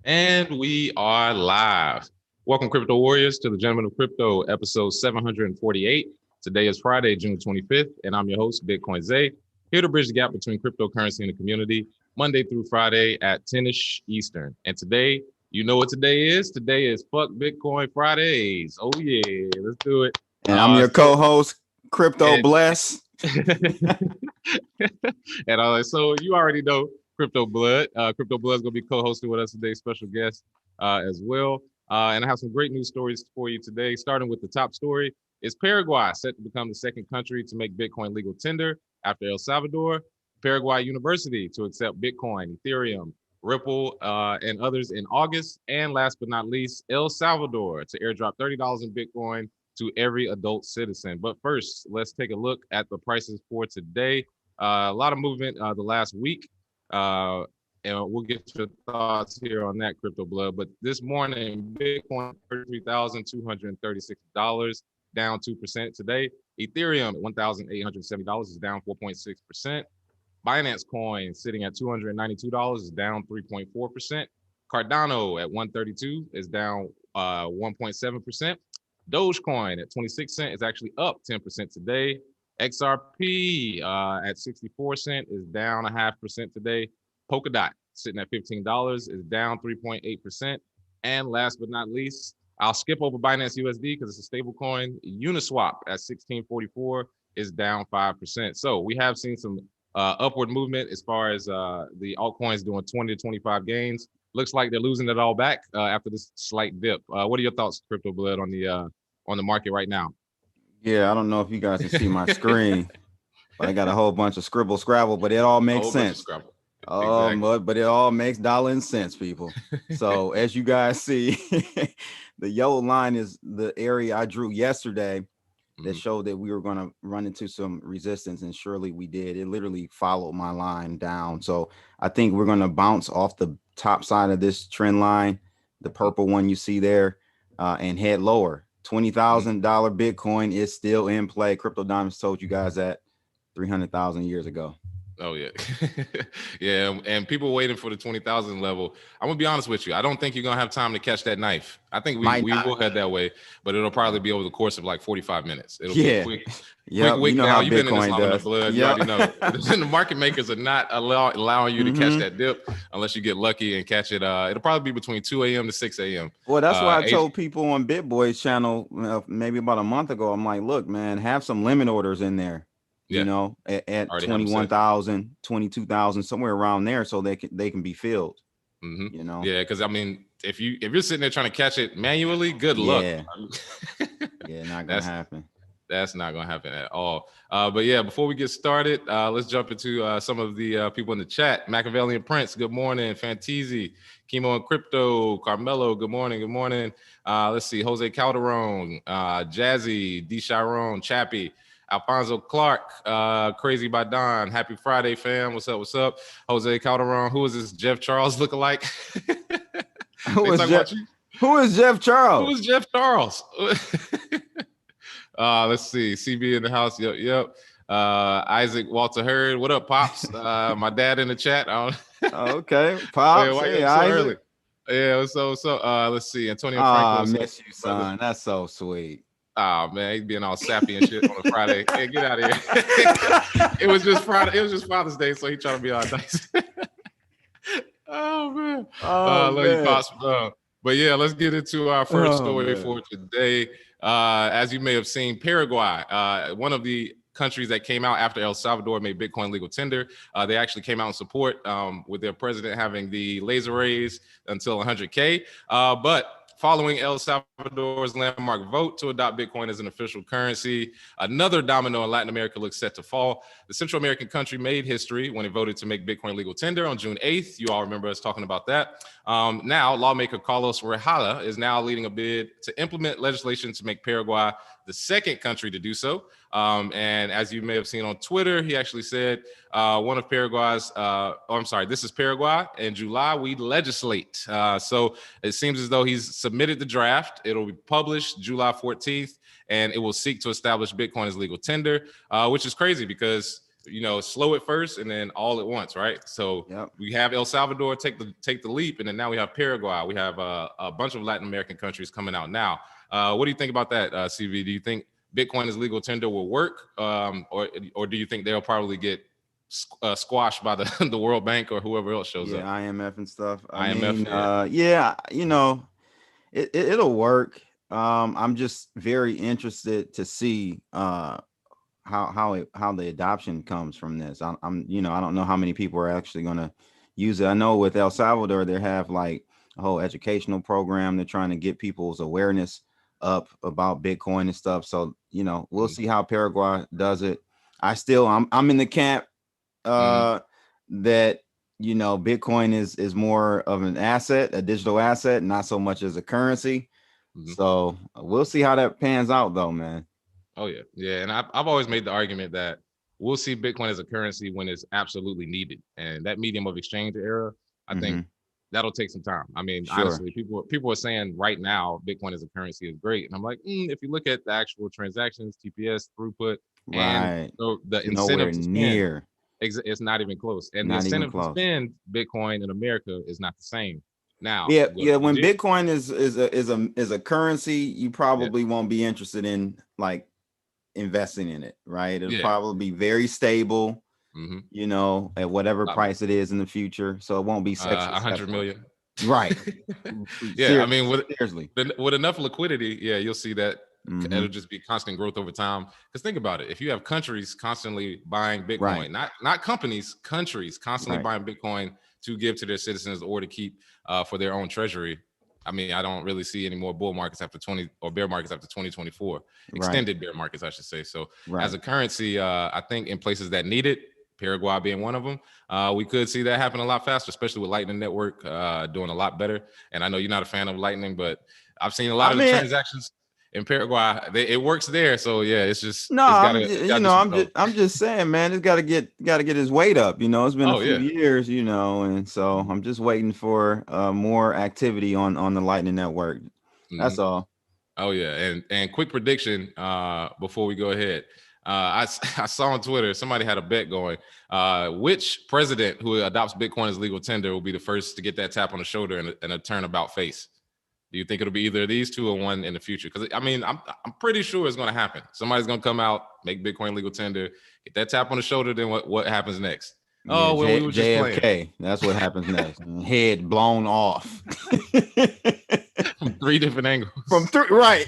And we are live. Welcome, Crypto Warriors, to the Gentlemen of Crypto, episode 748. Today is Friday, June 25th, and I'm your host, Bitcoin Zay, here to bridge the gap between cryptocurrency and the community, Monday through Friday at 10ish Eastern. And today, you know what today is? Today is Fuck Bitcoin Fridays. Oh, yeah, let's do it. And I'm your co-host, Crypto and, Bless. So you already know Crypto Blood. Crypto Blood is going to be co-hosting with us today, special guest as well. And I have some great news stories for you today. Starting with the top story, is Paraguay set to become the second country to make Bitcoin legal tender after El Salvador? Paraguay University to accept Bitcoin, Ethereum, Ripple, and others in August. And last but not least, El Salvador to airdrop $30 in Bitcoin to every adult citizen. But first, let's take a look at the prices for today. A lot of movement the last week. And we'll get your thoughts here on that, Crypto Blood. But this morning, Bitcoin $33,236, down 2% today. Ethereum at $1,870 is down 4.6%. Binance Coin sitting at $292 is down 3.4%. Cardano at 132 is down 1.7%. Dogecoin at 26 cents is actually up 10% today. XRP at 64 cents is down 0.5% today. Polkadot sitting at $15 is down 3.8%. And last but not least, I'll skip over Binance USD because it's a stable coin. Uniswap at 1644 is down 5%. So we have seen some upward movement as far as the altcoins doing 20 to 25 gains. Looks like they're losing it all back after this slight dip. What are your thoughts, Crypto Blood, on the market right now? Yeah, I don't know if you guys can see my screen, but I got a whole bunch of scribble scrabble, but it all makes sense. Exactly. But it all makes dollar and cents, people. So as you guys see, the yellow line is the area I drew yesterday that showed that we were going to run into some resistance, and surely we did. It literally followed my line down. So I think we're going to bounce off the top side of this trend line, the purple one you see there, and head lower. $20,000 Bitcoin is still in play. Crypto Diamonds told you guys that 300,000 years ago. Oh yeah. Yeah, and people waiting for the 20,000 level. I'm gonna be honest with you, I don't think you're gonna have time to catch that knife. I think we will head that way, but it'll probably be over the course of like 45 minutes. It'll be a quick you know how You've been in this long enough, Blood. You already know. The market makers are not allowing you to catch that dip unless you get lucky and catch it. It'll probably be between 2 a.m. to 6 a.m. Well, that's why I told people on BitBoy's channel maybe about a month ago. I'm like, look, man, have some limit orders in there. You know, at 21,000, 22,000, somewhere around there, so they can be filled. You know, because I mean, if you're sitting there trying to catch it manually, good luck. Not gonna happen. That's not gonna happen at all. But yeah, before we get started, let's jump into some of the people in the chat. Machiavellian Prince, good morning. Fantisi, Chemo and Crypto, Carmelo, good morning. Good morning. Let's see, Jose Calderon, Jazzy, D. Chiron, Chappie. Alfonso Clark, Crazy by Don. Happy Friday, fam. What's up? What's up? Jose Calderon. Who is this Jeff Charles lookalike? Who is Jeff Charles? Who is Jeff Charles? Let's see. CB in the house. Yep. Isaac Walter Hurd. What up, Pops? My dad in the chat. Okay. Pops. Hey, Isaac. Yeah, so let's see. Antonio Franklin. I miss you, son. Brother. That's so sweet. Oh man, he's being all sappy and shit on a Friday. Hey, get out of here. It was just Friday. It was just Father's Day, so he trying to be all nice. Oh man. Love you, Pops. But yeah, let's get into our first story for today. As you may have seen, Paraguay, one of the countries that came out after El Salvador made Bitcoin legal tender. They actually came out in support with their president having the laser raise until 100K. But following El Salvador's landmark vote to adopt Bitcoin as an official currency, another domino in Latin America looks set to fall. The Central American country made history when it voted to make Bitcoin legal tender on June 8th. You all remember us talking about that. Now, lawmaker Carlos Rejala is now leading a bid to implement legislation to make Paraguay the second country to do so. And as you may have seen on Twitter, he actually said one of Paraguay's, this is Paraguay. In July, we legislate. So it seems as though he's submitted the draft. It'll be published July 14th, and it will seek to establish Bitcoin as legal tender, which is crazy because slow at first and then all at once, right? So we have El Salvador take the leap, and then now we have Paraguay. We have a bunch of Latin American countries coming out now. What do you think about that, CV? Do you think Bitcoin as legal tender will work, or do you think they'll probably get squashed by the World Bank or whoever else shows up? IMF and stuff. IMF, it'll work. I'm just very interested to see how the adoption comes from this. I don't know how many people are actually going to use it. I know with El Salvador, they have like a whole educational program. They're trying to get people's awareness up about Bitcoin and stuff. So, we'll see how Paraguay does it. I'm in the camp that, Bitcoin is more of an asset, a digital asset, not so much as a currency. So we'll see how that pans out though, man. Oh yeah. Yeah. And I've always made the argument that we'll see Bitcoin as a currency when it's absolutely needed. And that medium of exchange era, I think that'll take some time. I mean, honestly, people are saying right now, Bitcoin as a currency is great. And I'm like, if you look at the actual transactions, TPS, throughput, and the incentive to spend, it's not even close. And the incentive to spend Bitcoin in America is not the same. Now, when Bitcoin is a currency, you probably won't be interested in like investing in it, right? It'll probably be very stable, at whatever price it is in the future. So it won't be 100 million. Right. I mean, with enough liquidity, you'll see that it'll just be constant growth over time. Because think about it. If you have countries constantly buying Bitcoin, not companies, countries constantly buying Bitcoin to give to their citizens or to keep for their own treasury. I mean, I don't really see any more bull markets after bear markets after 2024, extended bear markets, I should say. So as a currency, I think in places that need it, Paraguay being one of them, we could see that happen a lot faster, especially with Lightning Network doing a lot better. And I know you're not a fan of Lightning, but I've seen a lot of the transactions in Paraguay, it works there. So it's just I'm just saying, man, it's got to get his weight up. It's been a few years, and so I'm just waiting for more activity on the Lightning Network. That's all. Oh yeah, and quick prediction before we go ahead. I saw on Twitter somebody had a bet going. Which president who adopts Bitcoin as legal tender will be the first to get that tap on the shoulder and a turnabout face? Do you think it'll be either of these two or one in the future? Because I mean, I'm pretty sure it's going to happen. Somebody's going to come out, make Bitcoin legal tender, get that tap on the shoulder. Then what happens next? We were just JFK. Playing. That's what happens next. Head blown off from 3 different angles. From 3, right?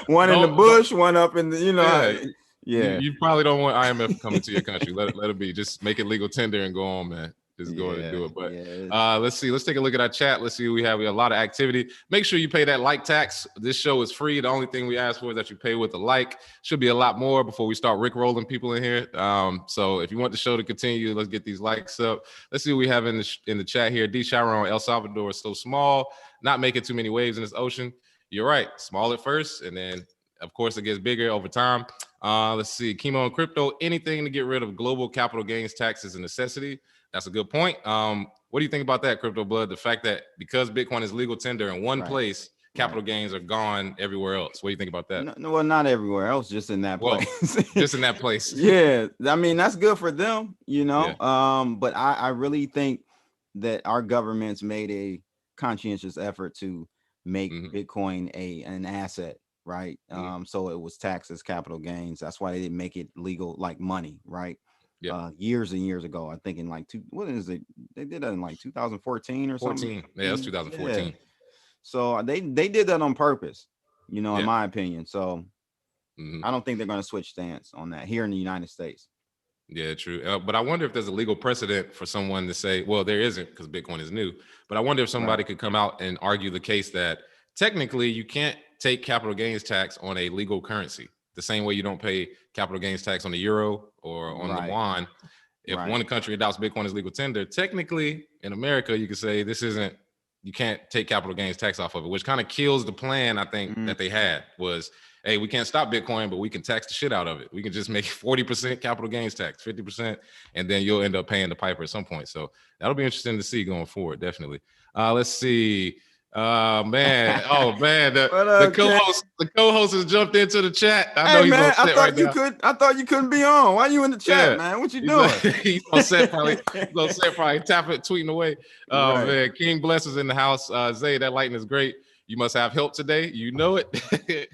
One in the bush, one up in the. You probably don't want IMF coming to your country. Let it be. Just make it legal tender and go on, man. Just go ahead and do it. But let's see. Let's take a look at our chat. Let's see. We have a lot of activity. Make sure you pay that like tax. This show is free. The only thing we ask for is that you pay with a like. Should be a lot more before we start rickrolling people in here. So if you want the show to continue, let's get these likes up. Let's see what we have in the chat here. D. Sharon, El Salvador is so small, not making too many waves in this ocean. You're right. Small at first, and then of course it gets bigger over time. Let's see. Chemo and crypto. Anything to get rid of global capital gains tax is a necessity. That's a good point. What do you think about that, Crypto Blood? The fact that because Bitcoin is legal tender in one place, capital gains are gone everywhere else. What do you think about that? No, well, not everywhere else, just in that place. Just in that place. I mean, that's good for them, but I really think that our government's made a conscientious effort to make Bitcoin an asset, right? So it was taxed as capital gains. That's why they didn't make it legal like money, right? Years and years ago, I think in like they did that in like 2014 or something. Yeah, that's 2014. Yeah. So they did that on purpose, in my opinion. So I don't think they're going to switch stance on that here in the United States. Yeah, true. But I wonder if there's a legal precedent for someone to say, well, there isn't because Bitcoin is new. But I wonder if somebody could come out and argue the case that technically you can't take capital gains tax on a legal currency. The same way you don't pay capital gains tax on the euro or on the yuan. If one country adopts Bitcoin as legal tender, technically in America, you could say you can't take capital gains tax off of it, which kind of kills the plan, I think, that they had was, hey, we can't stop Bitcoin, but we can tax the shit out of it. We can just make 40% capital gains tax, 50%, and then you'll end up paying the piper at some point. So that'll be interesting to see going forward, definitely. Let's see. Man. Oh man. The co-host has jumped into the chat. I know he's man, on set right now. I thought you couldn't be on. Why are you in the chat, man? What you doing? He's on set probably. Tap it, tweeting away. Oh right. Man, King Bless is in the house. Zay, that lighting is great. You must have help today. You know it.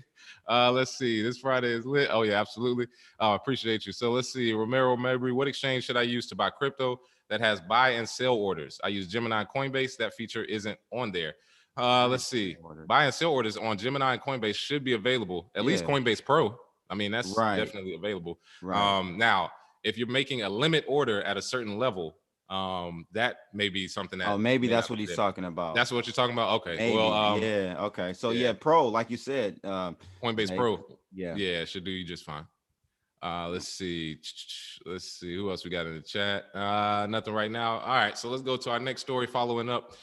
Let's see. This Friday is lit. Oh yeah, absolutely. Appreciate you. So let's see. Romero Mabry, what exchange should I use to buy crypto that has buy and sell orders? I use Gemini and Coinbase. That feature isn't on there. Let's see. Buy and sell orders on Gemini and Coinbase should be available. At least Coinbase Pro. I mean, that's definitely available. Right. Now, if you're making a limit order at a certain level, that may be something that. Oh, maybe that's what he's talking about. That's what you're talking about. Okay. Maybe. Well, yeah. Okay. So Pro, like you said, Coinbase Pro. Yeah, it should do you just fine. Let's see. Who else we got in the chat? Nothing right now. All right, so let's go to our next story. Following up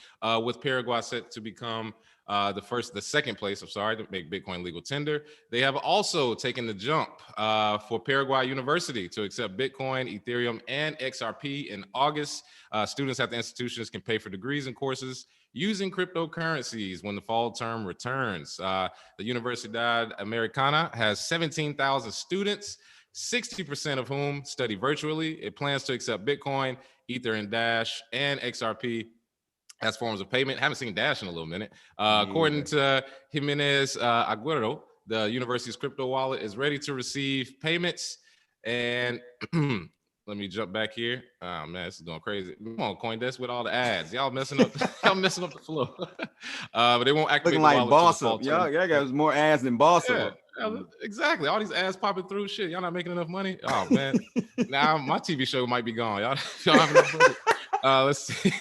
with Paraguay set to become the second place. To make Bitcoin legal tender. They have also taken the jump for Paraguay University to accept Bitcoin, Ethereum, and XRP in August. Students at the institutions can pay for degrees and courses using cryptocurrencies when the fall term returns. The Universidad Americana has 17,000 students, 60% of whom study virtually. It plans to accept Bitcoin, Ether and Dash, and XRP as forms of payment. Haven't seen Dash in a little minute. According to Jimenez Aguero, the university's crypto wallet is ready to receive payments. And let me jump back here. Oh man, this is going crazy. Come on, CoinDesk with all the ads. Y'all messing up. Y'all messing up the flow. But they won't activate looking like Boss Up. Y'all got more ads than Boss Up. Exactly. All these ads popping through. Shit, y'all not making enough money. Oh man, now my TV show might be gone. Y'all have enough money. Let's see.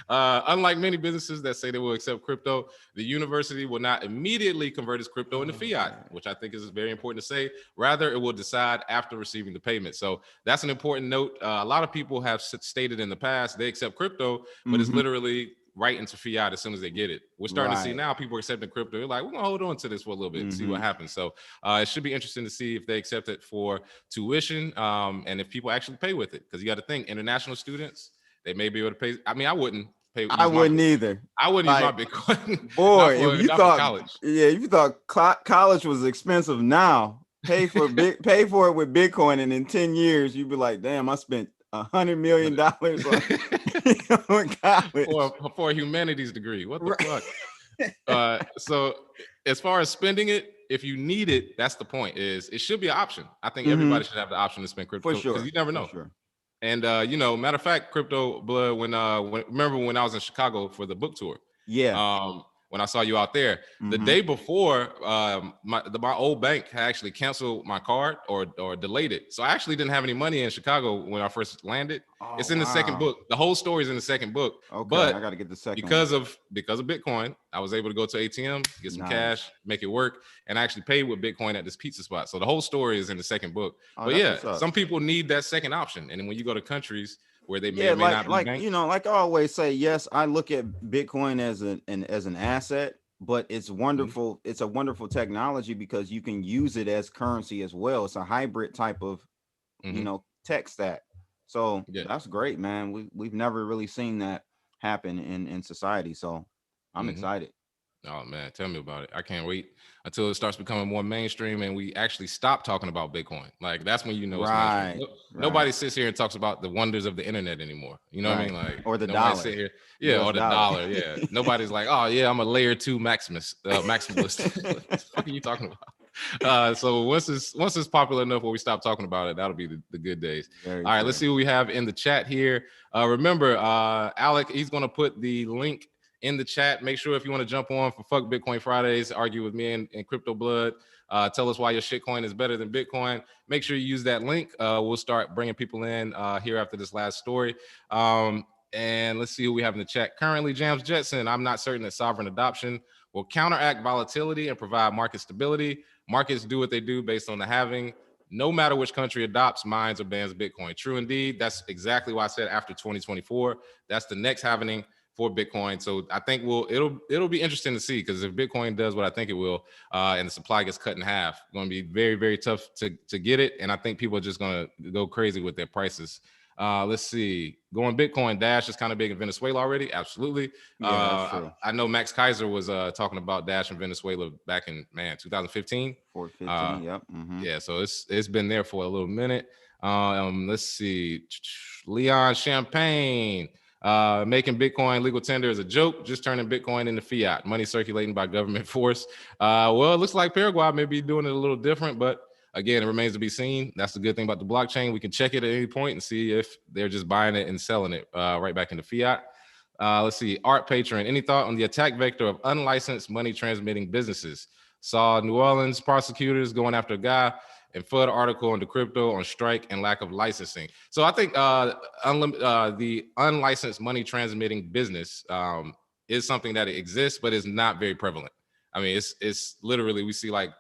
Unlike many businesses that say they will accept crypto, the university will not immediately convert its crypto into fiat, which I think is very important to say. Rather, it will decide after receiving the payment. So that's an important note. A lot of people have stated in the past they accept crypto, but it's literally right into fiat as soon as they get it. We're starting to see now people accepting crypto. They're like, we're gonna hold on to this for a little bit and see what happens. So it should be interesting to see if they accept it for tuition and if people actually pay with it. Because you got to think, international students, they may be able to pay. I mean, I wouldn't pay. I wouldn't either. I wouldn't use my Bitcoin. Boy, if you thought college. Yeah, if you thought college was expensive now, pay for it with Bitcoin, and in 10 years you'd be like, damn, I spent $100 million on college for a humanities degree. What the fuck? So as far as spending it, if you need it, that's the point. Is it should be an option. I think everybody should have the option to spend crypto for sure. Because you never know. For sure. And matter of fact, Crypto Blood, remember when I was in Chicago for the book tour? Yeah. When I saw you out there, the day before, my old bank had actually canceled my card or delayed it. So I actually didn't have any money in Chicago when I first landed. Oh, it's in the second book. The whole story is in the second book. Okay, but I got to get the second because of Bitcoin, I was able to go to ATM, get some cash, make it work, and I actually paid with Bitcoin at this pizza spot. So the whole story is in the second book. But yeah, some people need that second option. And then when you go to countries where they may not be banked. Like I always say, yes, I look at Bitcoin as an asset, but it's wonderful. It's a wonderful technology because you can use it as currency as well. It's a hybrid type of tech stack. So that's great, man. We've never really seen that happen in society. So I'm excited. Oh man, tell me about it. I can't wait until it starts becoming more mainstream and we actually stop talking about Bitcoin. Like that's when it's mainstream. Nobody sits here and talks about the wonders of the internet anymore. You know what I mean? Like or the dollar. Sit here, or the dollar. Yeah. Nobody's like, oh yeah, I'm a layer 2 maximalist. What the fuck are you talking about? So once it's popular enough where we stop talking about it, that'll be the good days. All right, let's see what we have in the chat here. Remember, Alec, he's gonna put the link in the chat. Make sure if you want to jump on for Fuck Bitcoin Fridays, argue with me and Crypto Blood, tell us why your shitcoin is better than Bitcoin. Make sure you use that link. We'll start bringing people in here after this last story. And let's see who we have in the chat. Currently, Jams Jetson, I'm not certain that sovereign adoption will counteract volatility and provide market stability. Markets do what they do based on the halving. No matter which country adopts, mines or bans Bitcoin. True indeed. That's exactly why I said after 2024. That's the next halving for Bitcoin. So I think it'll be interesting to see, because if Bitcoin does what I think it will, and the supply gets cut in half, it's going to be very, very tough to get it. And I think people are just going to go crazy with their prices Let's see. Going Bitcoin, Dash is kind of big in Venezuela already. Absolutely. Yeah, that's true. I know Max Kaiser was talking about Dash in Venezuela back in 2015. 415. Yep. Yeah, so it's been there for a little minute. Let's see. Leon Champagne. Making Bitcoin legal tender is a joke, just turning Bitcoin into fiat, money circulating by government force. Well, it looks like Paraguay may be doing it a little different, but again, it remains to be seen. That's the good thing about the blockchain. We can check it at any point and see if they're just buying it and selling it right back into fiat. Let's see. Art Patron, any thought on the attack vector of unlicensed money transmitting businesses? Saw New Orleans prosecutors going after a guy and FUD article on the crypto on strike and lack of licensing. So I think the unlicensed money transmitting business is something that exists, but is not very prevalent. I mean, it's literally, we see like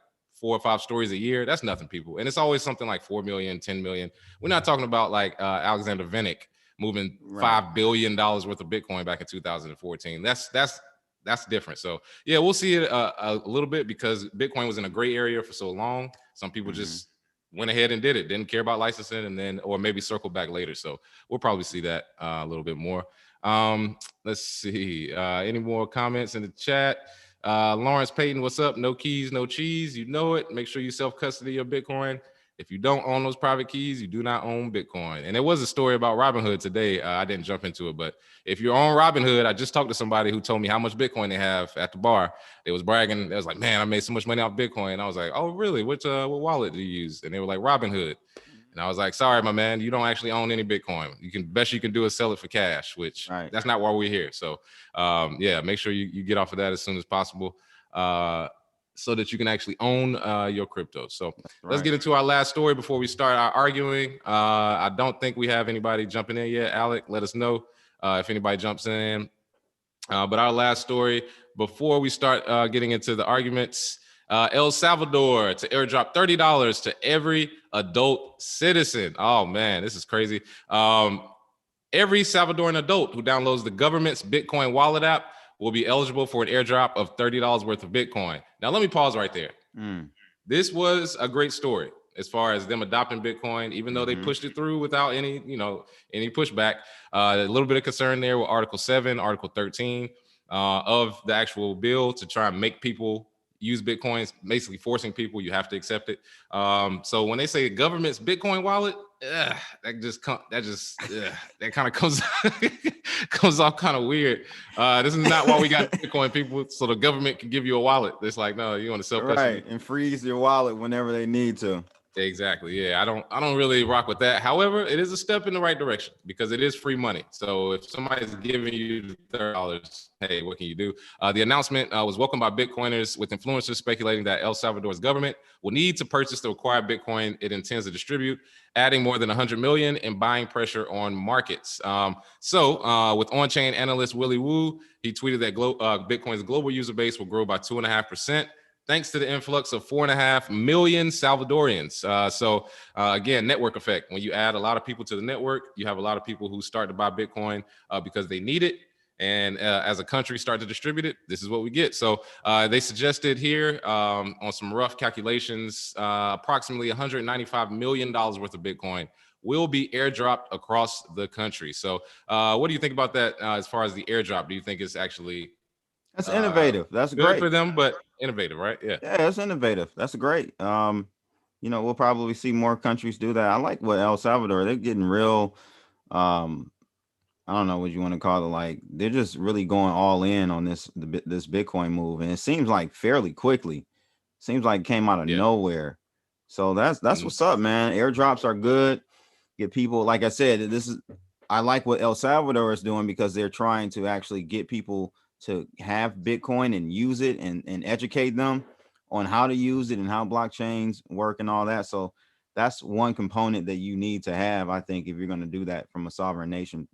4 or 5 stories a year. That's nothing, people. And it's always something like 4 million, 10 million. We're not talking about like Alexander Vinnick moving $5 billion worth of Bitcoin back in 2014. That's different. So yeah, we'll see it a little bit because Bitcoin was in a gray area for so long. Some people just went ahead and did it, didn't care about licensing, and then, or maybe circle back later. So we'll probably see that a little bit more. Let's see. Any more comments in the chat? Lawrence Payton, what's up? No keys, no cheese. You know it. Make sure you self-custody your Bitcoin. If you don't own those private keys, you do not own Bitcoin. And there was a story about Robinhood today. I didn't jump into it, but if you're on Robinhood, I just talked to somebody who told me how much Bitcoin they have at the bar. They was bragging. They was like, man, I made so much money off Bitcoin. I was like, oh, really? What wallet do you use? And they were like, Robinhood. And I was like, sorry, my man, you don't actually own any Bitcoin. Best you can do is sell it for cash, which that's not why we're here. So yeah, make sure you get off of that as soon as possible. So that you can actually own your crypto. So let's get into our last story before we start our arguing. I don't think we have anybody jumping in yet. Alec, let us know if anybody jumps in. But our last story before we start getting into the arguments, El Salvador to airdrop $30 to every adult citizen. Oh man, this is crazy. Every Salvadoran adult who downloads the government's Bitcoin wallet app will be eligible for an airdrop of $30 worth of Bitcoin. Now, let me pause right there. This was a great story as far as them adopting Bitcoin, even though they pushed it through without any pushback. A little bit of concern there with Article 7, Article 13 of the actual bill to try and make people use Bitcoins, basically forcing people, you have to accept it. So when they say government's Bitcoin wallet, that kind of comes off kind of weird. This is not why we got Bitcoin, people, so the government can give you a wallet. It's like, no, you want to self-custody. And freeze your wallet whenever they need to. Exactly. Yeah, I don't really rock with that. However, it is a step in the right direction because it is free money. So if somebody's giving you $30, hey, what can you do? The announcement was welcomed by Bitcoiners, with influencers speculating that El Salvador's government will need to purchase the required Bitcoin it intends to distribute, adding more than 100 million and buying pressure on markets. So with on-chain analyst Willie Wu, he tweeted that Bitcoin's global user base will grow by 2.5%. thanks to the influx of 4.5 million Salvadorians. So again, network effect. When you add a lot of people to the network, you have a lot of people who start to buy Bitcoin because they need it. And as a country start to distribute it, this is what we get. So they suggested here on some rough calculations, approximately $195 million worth of Bitcoin will be airdropped across the country. So what do you think about that as far as the airdrop? Do you think it's actually... That's innovative. That's good great for them, but innovative, right? Yeah. Yeah, that's innovative. That's great. You know, we'll probably see more countries do that. I like what El Salvador, they're getting real, I don't know what you want to call it. Like, they're just really going all in on this Bitcoin move. And it seems like fairly quickly. Seems like it came out of nowhere. So that's what's up, man. Airdrops are good. Get people, like I said, I like what El Salvador is doing because they're trying to actually get people to have Bitcoin and use it and educate them on how to use it and how blockchains work and all that. So that's one component that you need to have, I think, if you're going to do that from a sovereign nation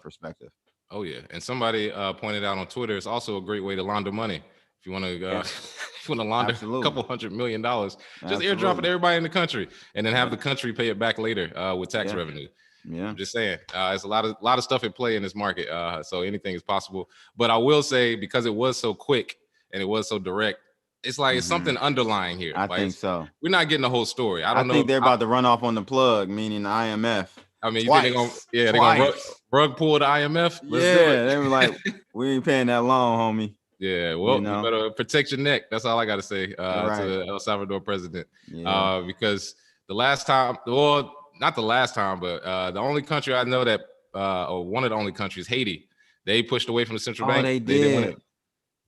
perspective. Oh yeah, and somebody pointed out on Twitter, it's also a great way to launder money. If you want to, if you want to launder a couple $100 million, just airdrop it to everybody in the country, and then have the country pay it back later with tax revenue. Yeah, I'm just saying, it's a lot of stuff at play in this market, so anything is possible. But I will say, because it was so quick and it was so direct, it's like it's something underlying here. I think so. We're not getting the whole story. I don't know. I think they're about to run off on the plug, meaning the IMF. I mean, you think they're gonna, they're gonna rug pull the IMF? Let's do it. They were like, we ain't paying that loan, homie. Yeah, well, you better protect your neck. That's all I got to say to the El Salvador president. Because the last time, well, not the last time, but the only country I know that, or one of the only countries, Haiti, they pushed away from the central bank. They did.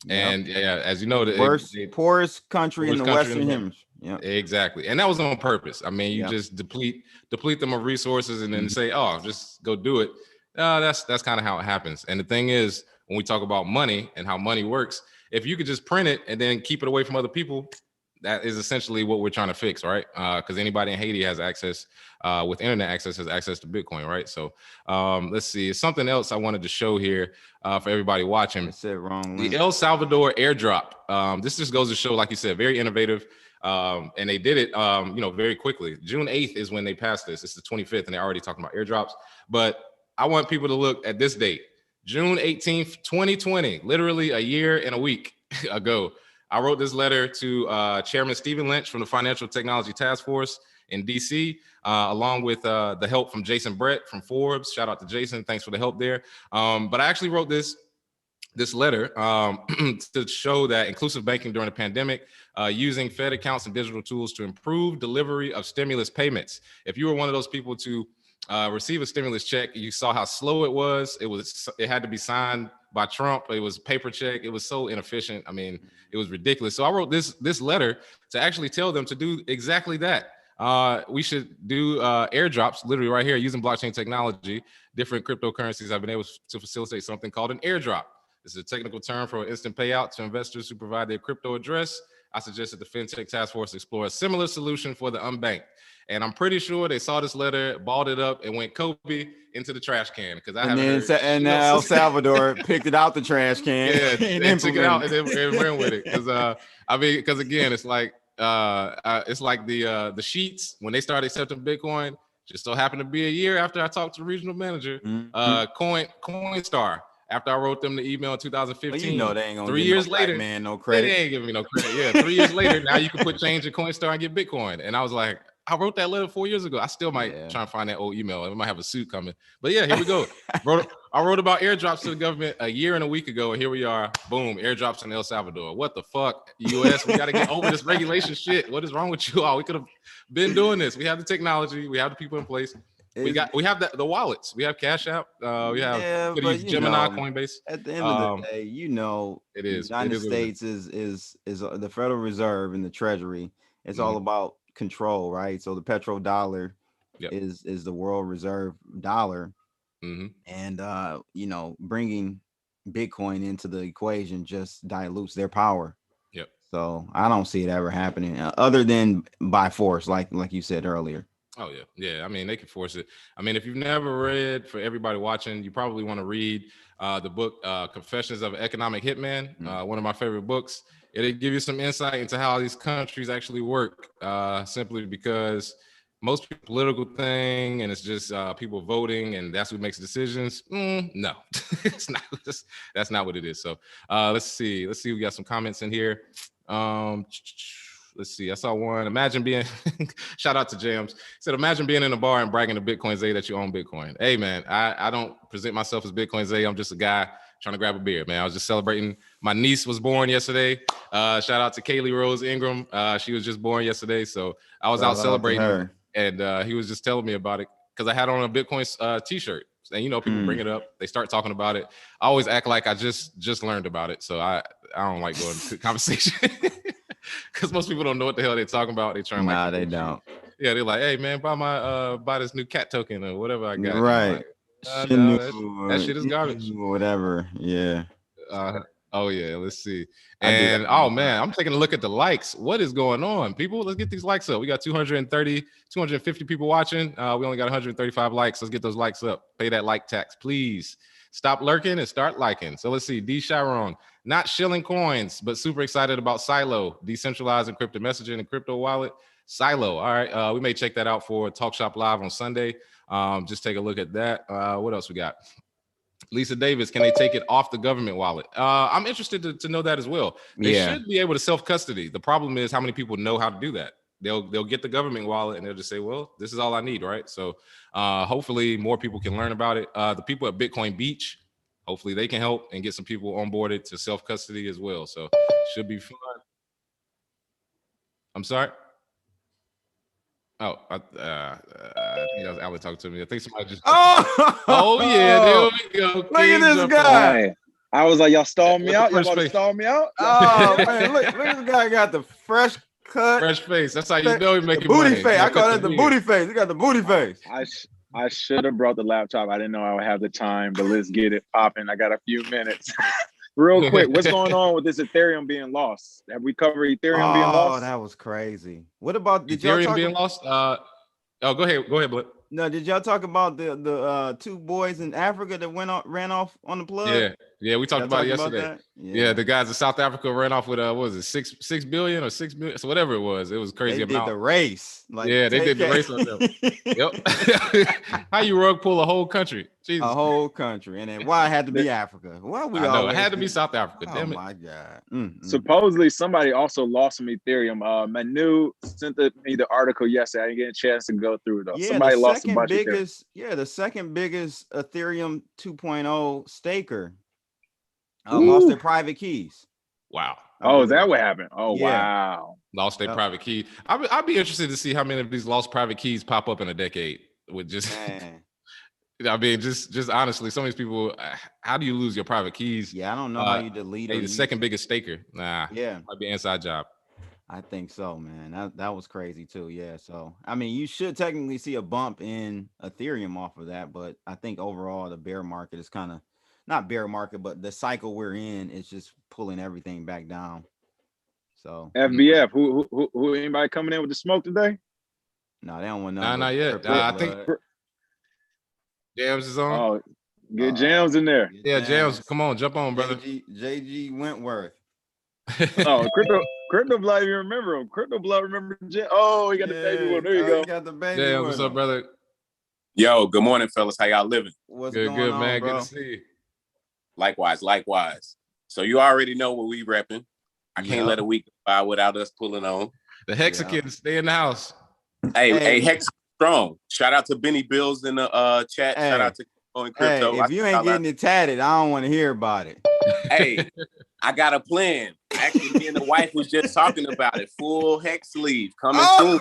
And as you know, the poorest country in the Western Hemisphere. Yeah, exactly. And that was on purpose. I mean, you just deplete them of resources and then say, oh, just go do it. That's kind of how it happens. And the thing is, when we talk about money and how money works, if you could just print it and then keep it away from other people, that is essentially what we're trying to fix, right? Because anybody in Haiti has access, with internet access, has access to Bitcoin, right? So let's see. Something else I wanted to show here for everybody watching. I said wrong. The El Salvador airdrop. This just goes to show, like you said, very innovative. And they did it, very quickly. June 8th is when they passed this. It's the 25th, and they're already talking about airdrops. But I want people to look at this date, June 18th, 2020, literally a year and a week ago. I wrote this letter to Chairman Stephen Lynch from the Financial Technology Task Force in DC, along with the help from Jason Brett from Forbes. Shout out to Jason. Thanks for the help there. But I actually wrote this letter to show that inclusive banking during the pandemic, using Fed accounts and digital tools to improve delivery of stimulus payments. If you were one of those people to receive a stimulus check, you saw how slow it was. It had to be signed by Trump. It was paper check. It was so inefficient. I mean, it was ridiculous. So I wrote this letter to actually tell them to do exactly that. We should do airdrops, literally right here, using blockchain technology. Different cryptocurrencies have been able to facilitate something called an airdrop. This is a technical term for an instant payout to investors who provide their crypto address. I suggested the FinTech Task Force explore a similar solution for the unbanked. And I'm pretty sure they saw this letter, balled it up, and went Kobe into the trash can. Because and El Salvador picked it out the trash can. Yeah, and took it out and ran with it. Because again, it's like the sheets when they started accepting Bitcoin. Just so happened to be a year after I talked to the regional manager, Coinstar. After I wrote them the email in 2015, well, they ain't gonna 3 years later, man, no credit. They ain't giving me no credit. Yeah, 3 years later, now you can put change in Coinstar and get Bitcoin. And I was like, I wrote that letter 4 years ago. I still might try and find that old email. I might have a suit coming. But yeah, here we go. I wrote about airdrops to the government a year and a week ago, and here we are. Boom, airdrops in El Salvador. What the fuck, US? We got to get over this regulation shit. What is wrong with you all? We could have been doing this. We have the technology. We have the people in place. We have the wallets. We have Cash App. We have Gemini, Coinbase. At the end of the day, it is. The United States is the Federal Reserve and the Treasury. It's all about control, right? So the petrodollar is the world reserve dollar, and bringing Bitcoin into the equation just dilutes their power. Yep. So I don't see it ever happening other than by force, like you said earlier. Oh yeah. I mean, they can force it. I mean, if you've never read, for everybody watching, you probably want to read the book Confessions of an Economic Hitman, one of my favorite books. It'll give you some insight into how these countries actually work, simply because most political thing, and it's just people voting, and that's what makes decisions. No, it's not. That's not what it is. So let's see. We got some comments in here. Let's see. I saw one. Imagine being, shout out to Jams. Said, imagine being in a bar and bragging to Bitcoin Zay that you own Bitcoin. Hey, man, I don't present myself as Bitcoin Zay. I'm just a guy trying to grab a beer, man. I was just celebrating. My niece was born yesterday. Shout out to Kaylee Rose Ingram. She was just born yesterday. So I was out celebrating her. And he was just telling me about it because I had on a Bitcoin t-shirt. And, people bring it up. They start talking about it. I always act like I just learned about it. So I don't like going to conversation. Because most people don't know what the hell they're talking about. They trying they don't. Yeah, they're like, hey man, buy this new cat token or whatever I got. Right. Like, that shit is garbage. Whatever. Yeah. Oh yeah, let's see. And man, I'm taking a look at the likes. What is going on, people? Let's get these likes up. We got 250 people watching. We only got 135 likes. Let's get those likes up. Pay that like tax, please. Stop lurking and start liking. So let's see. D. Chiron, not shilling coins, but super excited about Silo, decentralized encrypted messaging and crypto wallet. Silo. All right. We may check that out for Talk Shop Live on Sunday. Just take a look at that. What else we got? Lisa Davis, can they take it off the government wallet? I'm interested to know that as well. They should be able to self-custody. The problem is how many people know how to do that. they'll get the government wallet and they'll just say, well, this is all I need, right? So hopefully more people can learn about it. The people at Bitcoin Beach, hopefully they can help and get some people onboarded to self-custody as well. So should be fun. I'm sorry. Oh, I think that was Alan talking to me. I think somebody just. Oh yeah, there we go. Look at this guy. I was like, y'all stalled me out. Y'all about to stall me out. Oh man, look, this guy got the fresh cut, fresh face. That's how you know he's making booty money. Face. I call that the booty face. He got the booty face. I should have brought the laptop. I didn't know I would have the time, but let's get it popping. I got a few minutes. Real quick, what's going on with this Ethereum being lost? Have we covered Ethereum being lost? Oh, that was crazy. What about Ethereum being lost? Go ahead, Blip. No, did y'all talk about the two boys in Africa that ran off on the plug? Yeah, we talked about it yesterday. Yeah, the guys in South Africa ran off with what was it, 6 billion or 6 million, so whatever it was. It was crazy they amount. Did the race. They did the race on them. Yep. How you rug pull a whole country? Jesus. A whole country, and then why it had to be Africa? Why we? I know it had to be South Africa. Damn it! Oh my God! Supposedly somebody also lost some Ethereum. Manu sent me the article yesterday. I didn't get a chance to go through it though. Yeah, somebody lost a bunch of Ethereum. Yeah, the second biggest Ethereum 2.0 staker lost their private keys. Wow. Oh, is that what happened? Oh, yeah. Wow. Lost their private key. I'd be interested to see how many of these lost private keys pop up in a decade. With just, I mean, just honestly, some of these people, how do you lose your private keys? Yeah, I don't know how you delete it. The second biggest staker. Nah. Yeah. Might be an inside job. I think so, man. That was crazy too. Yeah. So, I mean, you should technically see a bump in Ethereum off of that, but I think overall the bear market is kind of not bear market, but the cycle we're in is just pulling everything back down. So FBF, who anybody coming in with the smoke today? No, they don't want nothing. Not yet. I think Jams is on. Oh, get Jams in there. Yeah, Jams, come on, jump on, brother. JG Wentworth. Oh, Crypto Blood, you remember him? Crypto Blood, remember Jam? Oh, he got the baby one. There you go. He got the baby Jams, one. what's up, brother? Yo, good morning, fellas. How y'all living? What's good, going on, man. Bro? Good to see you. Likewise. So you already know what we repping. I can't let a week go by without us pulling on. The Hexicans, stay in the house. Hey, Hex strong. Shout out to Benny Bills in the chat. Shout out to Crypto. Hey, if you ain't getting it tatted, I don't want to hear about it. Hey, I got a plan. Actually, me and the wife was just talking about it. Full Hex sleeve coming soon.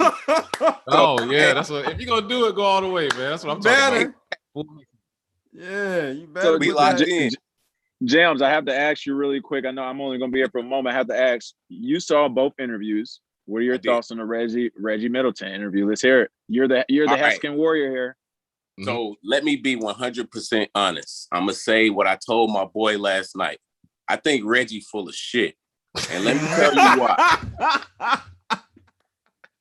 Oh yeah, that's what. If you're gonna do it, go all the way, man. That's what I'm talking about. Yeah, you better be locked in. Jams, I have to ask you really quick. I know I'm only going to be here for a moment. I have to ask, you saw both interviews. What are your thoughts on the Reggie Middleton interview? Let's hear it. You're the Hexagon warrior here. So let me be 100% honest. I'm going to say what I told my boy last night. I think Reggie full of shit. And let me tell you why.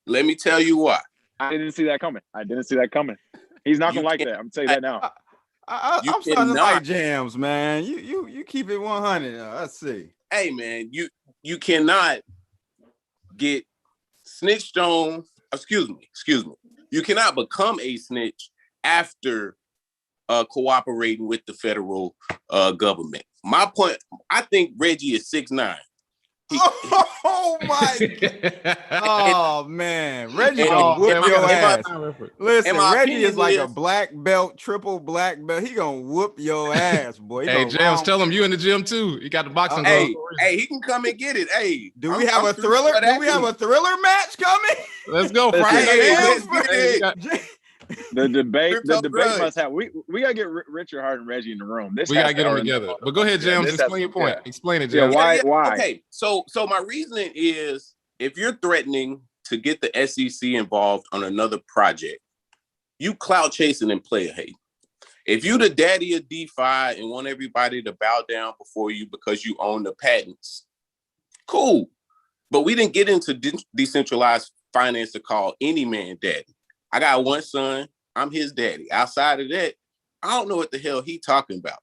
Let me tell you why. I didn't see that coming. He's not going to like that. I'm telling you that now. I'm starting to like Jams, man. You keep it 100. Let's see. Hey, man, you cannot get snitched on. Excuse me. You cannot become a snitch after cooperating with the federal government. My point, I think Reggie is 6'9". Oh my God. Oh man, Reggie gonna whoop your ass. Listen, Reggie is like a black belt, triple black belt. He gonna whoop your ass, boy. Hey, James, tell him you in the gym too. You got the boxing. Hey, he can come and get it. Hey, do we have a thriller? Do we have a thriller match coming? Let's go, Friday. The debate must have. We gotta get Richard Hart and Reggie in the room. We gotta get them together. But go ahead, James. Explain your point. Explain it, James. Yeah, why? Okay, so my reasoning is, if you're threatening to get the SEC involved on another project, you clout chasing and player hate. If you the daddy of DeFi and want everybody to bow down before you because you own the patents, cool. But we didn't get into decentralized finance to call any man daddy. I got one son. I'm his daddy. Outside of that, I don't know what the hell he talking about.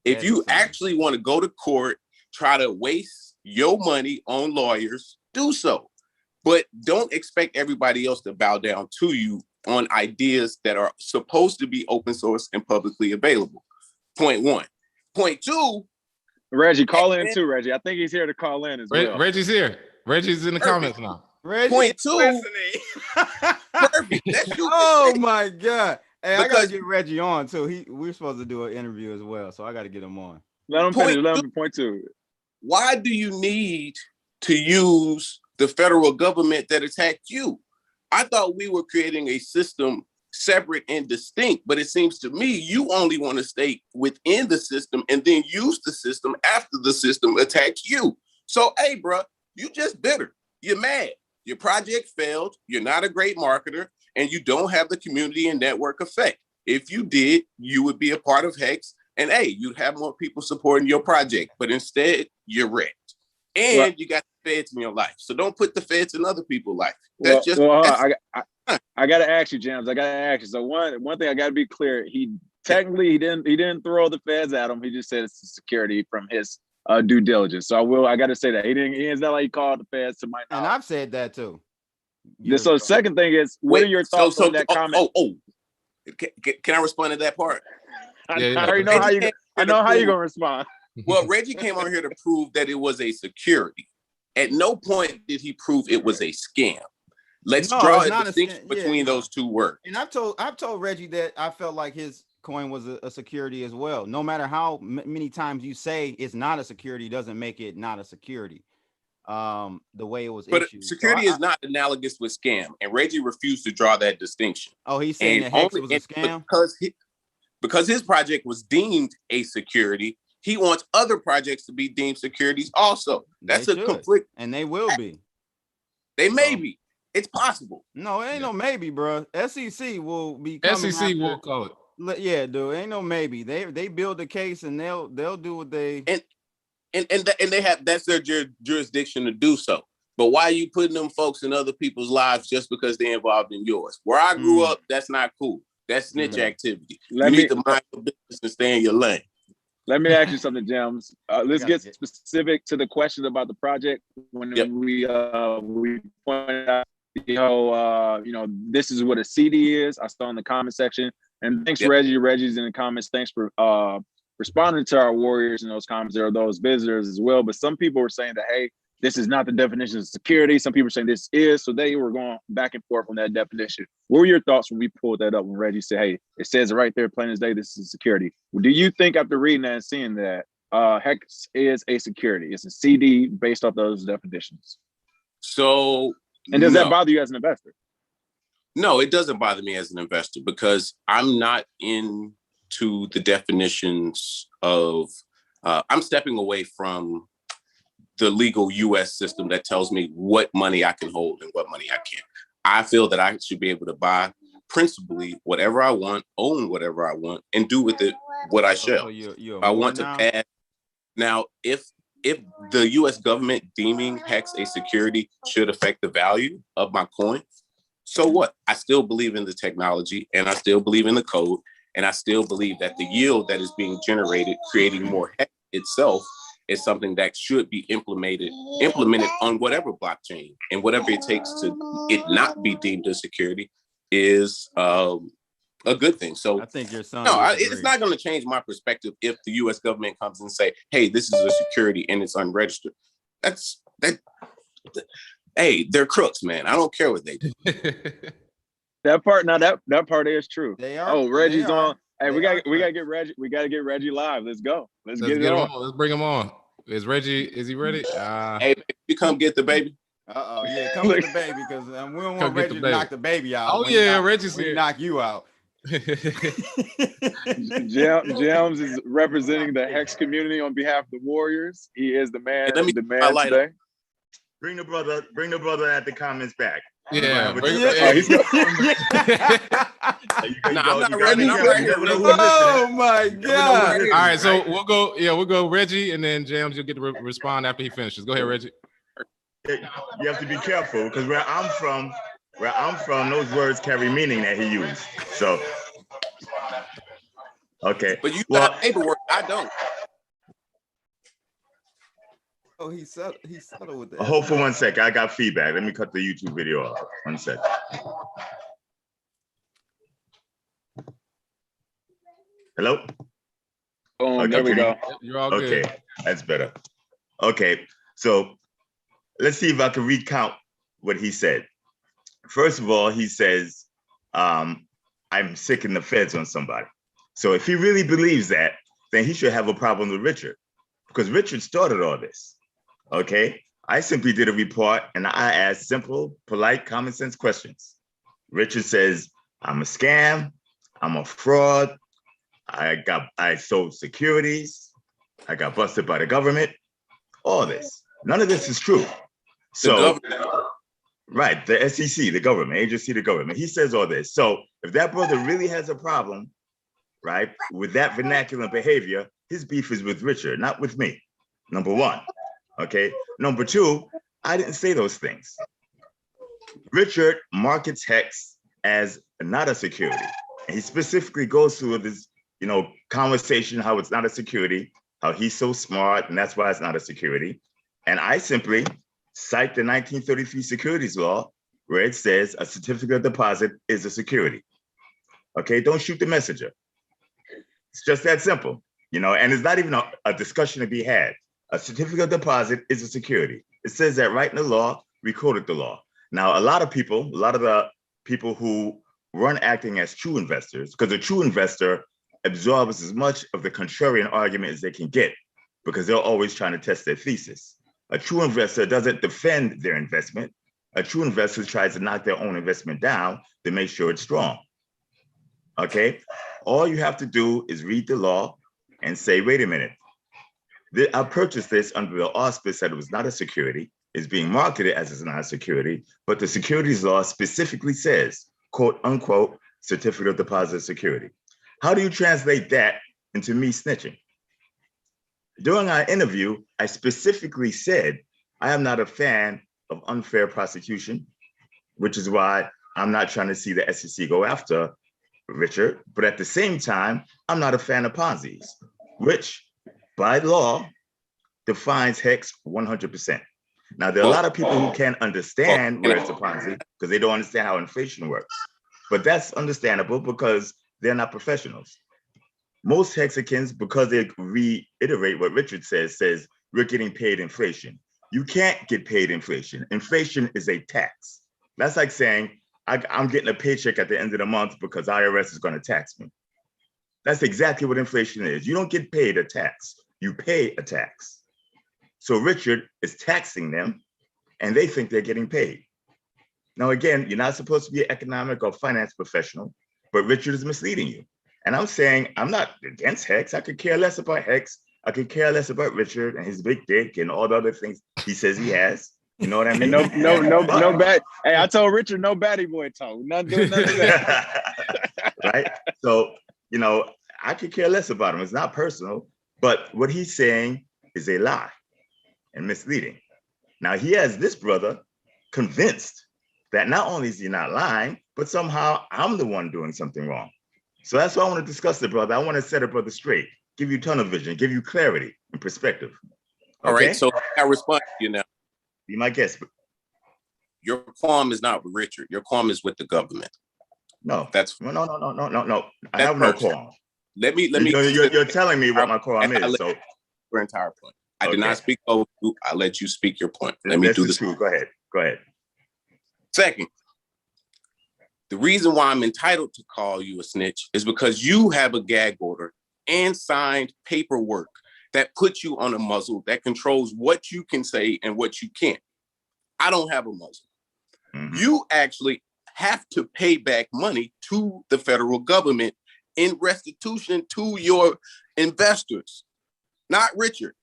If you actually want to go to court, try to waste your money on lawyers, do so. But don't expect everybody else to bow down to you on ideas that are supposed to be open source and publicly available. Point one. Point two. Reggie, call in too, Reggie. I think he's here to call in as well. Reggie's here. Reggie's in the comments now. Reggie Point two. Perfect. That's you. Oh my God. Hey, I gotta get Reggie on too. We're supposed to do an interview as well, so I gotta get him on. Let him finish. Let him point two. Why do you need to use the federal government that attacked you? I thought we were creating a system separate and distinct, but it seems to me you only want to stay within the system and then use the system after the system attacks you. So, hey, bro, you just bitter. You're mad. Your project failed. You're not a great marketer, and you don't have the community and network effect. If you did, you would be a part of Hex, and hey, you'd have more people supporting your project. But instead, you're wrecked, and you got the feds in your life. So don't put the feds in other people's life. That's I gotta ask you, James. I gotta ask you. So one thing I gotta be clear. He didn't throw the feds at him. He just said it's the security from his due diligence. So I gotta say that it's not like he called the feds to my knowledge. And I've said that too. So the second thing is, what are your thoughts on that comment? Can I respond to that part? I already know how you. I know how you're gonna respond. Well, Reggie came on here to prove that it was a security. At no point did he prove it was a scam. Let's draw a distinction between those two words. And I've told Reggie that I felt like his coin was a security as well. No matter how many times you say it's not a security, doesn't make it not a security. The way it was issued. But security is not analogous with scam, and Reggie refused to draw that distinction. Oh, he's saying that Hex was a scam? Because his project was deemed a security, he wants other projects to be deemed securities also. That's a conflict. And they will be. They may be. It's possible. No, it ain't no maybe, bro. SEC will be coming SEC will call it. Yeah, dude. Ain't no maybe. They build a case and they'll do what they and they have, that's their jurisdiction to do so. But why are you putting them folks in other people's lives just because they're involved in yours? Where I grew up, that's not cool. That's snitch activity. You need to mind your business and stay in your lane. Let me ask you something, James. Let's get specific to the question about the project. When we pointed out, this is what a CD is. I saw in the comment section. And thanks, Reggie. Reggie's in the comments. Thanks for responding to our warriors in those comments. There are those visitors as well. But some people were saying that, hey, this is not the definition of security. Some people are saying this is. So they were going back and forth on that definition. What were your thoughts when we pulled that up, when Reggie said, hey, it says it right there, plain as day, this is security? Do you think after reading that and seeing that, Hex is a security? It's a CD based off those definitions. So, and does that bother you as an investor? No, it doesn't bother me as an investor because I'm not into the definitions of, I'm stepping away from the legal US system that tells me what money I can hold and what money I can't. I feel that I should be able to buy principally whatever I want, own whatever I want, and do with it what I shall. I want to pass. Now, if the US government deeming Hex a security should affect the value of my coin, so what? I still believe in the technology and I still believe in the code. And I still believe that the yield that is being generated, creating more Hex itself, is something that should be implemented on whatever blockchain, and whatever it takes to it not be deemed a security is a good thing. So I think your son. No, it's not going to change my perspective if the U.S. government comes and say, "Hey, this is a security and it's unregistered." Hey, they're crooks, man. I don't care what they do. That part is true. They are. Oh, Reggie's on. Hey, we gotta get Reggie. We gotta get Reggie live. Let's go. Let's get it on. Let's bring him on. Is he ready? Hey, you come get the baby. Yeah, come get the baby because we don't want Reggie to knock the baby out. Oh yeah, Reggie's here. Knock you out. James is representing the Hex community on behalf of the Warriors. He is the man. Hey, the man today. Bring the brother at the comments back. Yeah. I'm not ready. Oh my God. All right, so we'll go Reggie, and then James, you'll get to respond after he finishes. Go ahead, Reggie. You have to be careful because where I'm from, those words carry meaning that he used. So, okay. But you got paperwork. I don't. Oh, he settled with that. Hold for 1 second. I got feedback. Let me cut the YouTube video off. 1 second. Hello? Oh, okay, there we go. You're all good. Okay, that's better. Okay, so let's see if I can recount what he said. First of all, he says, I'm sicking the feds on somebody. So if he really believes that, then he should have a problem with Richard, because Richard started all this. Okay, I simply did a report and I asked simple, polite, common sense questions. Richard says, I'm a scam, I'm a fraud, I sold securities, I got busted by the government, all this. None of this is true. So, right, the SEC, the government, agency, the government, he says all this. So if that brother really has a problem, right, with that vernacular behavior, his beef is with Richard, not with me, number one. Okay, number two, I didn't say those things. Richard markets HEX as not a security. And he specifically goes through this, conversation, how it's not a security, how he's so smart, and that's why it's not a security. And I simply cite the 1933 securities law, where it says a certificate of deposit is a security. Okay, don't shoot the messenger. It's just that simple, and it's not even a discussion to be had. A certificate of deposit is a security. It says that right in the law. We quoted the law. Now, a lot of the people who run acting as true investors, because a true investor absorbs as much of the contrarian argument as they can get, because they're always trying to test their thesis. A true investor doesn't defend their investment. A true investor tries to knock their own investment down to make sure it's strong. Okay? All you have to do is read the law and say, wait a minute, I purchased this under the auspice that it was not a security. It's being marketed as it's not a security, but the securities law specifically says, quote unquote, certificate of deposit security. How do you translate that into me snitching? During our interview, I specifically said, I am not a fan of unfair prosecution, which is why I'm not trying to see the SEC go after Richard. But at the same time, I'm not a fan of Ponzi's, which by law defines HEX 100%. Now, there are a lot of people who can't understand where it's a Ponzi because they don't understand how inflation works. But that's understandable because they're not professionals. Most Hexicans, because they reiterate what Richard says we're getting paid inflation. You can't get paid inflation. Inflation is a tax. That's like saying I'm getting a paycheck at the end of the month because IRS is going to tax me. That's exactly what inflation is. You don't get paid a tax. You pay a tax. So Richard is taxing them and they think they're getting paid. Now, again, you're not supposed to be an economic or finance professional, but Richard is misleading you. And I'm saying, I'm not against HEX. I could care less about HEX. I could care less about Richard and his big dick and all the other things he says he has. You know what I mean? No bad. Hey, I told Richard, no baddie boy talk. Not doing none of that. Right? So, I could care less about him. It's not personal, but what he's saying is a lie and misleading. Now, he has this brother convinced that not only is he not lying, but somehow I'm the one doing something wrong. So that's why I want to discuss the brother. I want to set a brother straight, give you tunnel vision, give you clarity and perspective. Okay? All right, so I respond to you now. Be my guest. Your qualm is not with Richard. Your qualm is with the government. No, that's no. I have no qualm. Let me. You're telling me what my qualm is. So your entire point. I did not speak over you. I let you speak your point. Let me do this. True. Go ahead. Second, the reason why I'm entitled to call you a snitch is because you have a gag order and signed paperwork that puts you on a muzzle that controls what you can say and what you can't. I don't have a muzzle. Mm-hmm. You actually have to pay back money to the federal government in restitution to your investors, not Richard.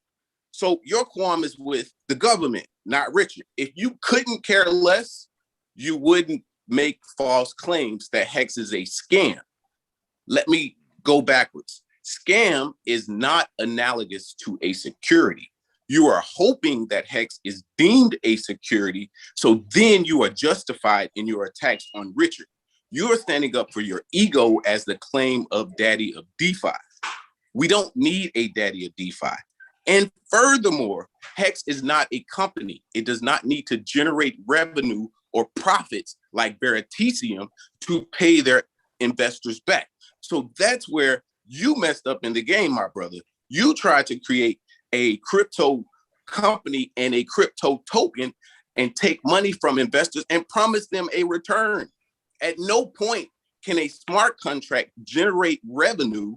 So your qualm is with the government, not Richard. If you couldn't care less, you wouldn't make false claims that HEX is a scam. Let me go backwards. Scam is not analogous to a security. You are hoping that HEX is deemed a security, so then you are justified in your attacks on Richard. You're standing up for your ego as the claim of daddy of DeFi. We don't need a daddy of DeFi. And furthermore, HEX is not a company. It does not need to generate revenue or profits like Veritasium to pay their investors back. So that's where you messed up in the game, my brother. You tried to create a crypto company and a crypto token, and take money from investors and promise them a return. At no point can a smart contract generate revenue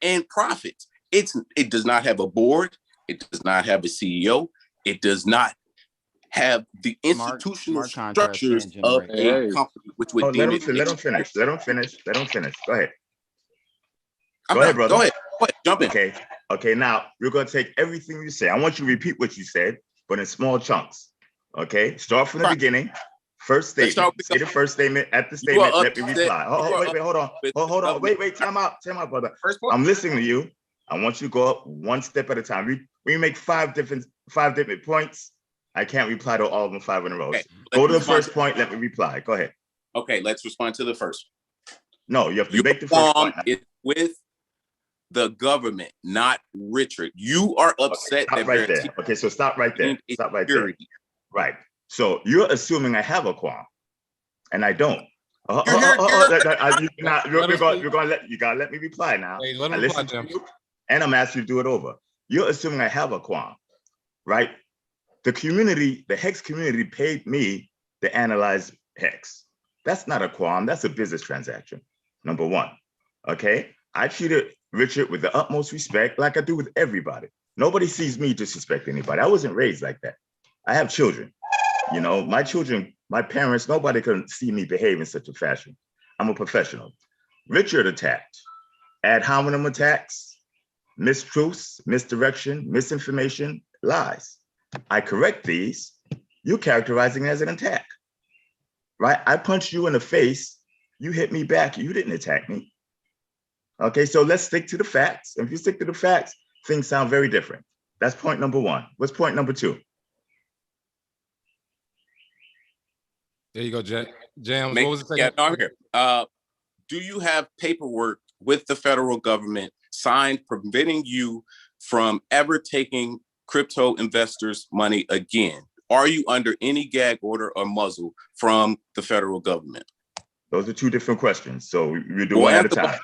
and profits. It does not have a board. It does not have a CEO. It does not have the institutional structures of a company, which would deem it. Let them finish. Let them finish. Go ahead. Go ahead, brother. Go ahead. Jump in. Okay. Now we're gonna take everything you say. I want you to repeat what you said, but in small chunks. Okay. Start from the beginning. First statement. Say the first statement. At the statement, let me reply. Hold on. Wait. Time out, brother. I'm listening to you. I want you to go up one step at a time. We make five different points. I can't reply to all of them 5 in a row. Okay, go to the first point. Let me reply. Go ahead. Okay, let's respond to the first. No, you have to make the first point. It's with the government, not Richard. You are upset. Stop right there. Okay, so stop right there. Stop right there. Right. So you're assuming I have a qualm, and I don't. You gotta let me reply now. Hey, let him reply, Jim. And I'm asking you to do it over. You're assuming I have a qualm, right? The Hex community paid me to analyze Hex. That's not a qualm. That's a business transaction. Number one. Okay. I treated Richard with the utmost respect, like I do with everybody. Nobody sees me disrespect anybody. I wasn't raised like that. I have children. You know, my children, my parents, nobody can see me behave in such a fashion. I'm a professional. Richard attacked. Ad hominem attacks, mistruths, misdirection, misinformation, lies. I correct these. You characterizing it as an attack, right? I punched you in the face. You hit me back. You didn't attack me. Okay, so let's stick to the facts. If you stick to the facts, things sound very different. That's point number one. What's point number two? There you go, James. What was the second? Yeah, no, I'm here. Do you have paperwork with the federal government signed preventing you from ever taking crypto investors' money again? Are you under any gag order or muzzle from the federal government? Those are two different questions. So we're doing one at a time.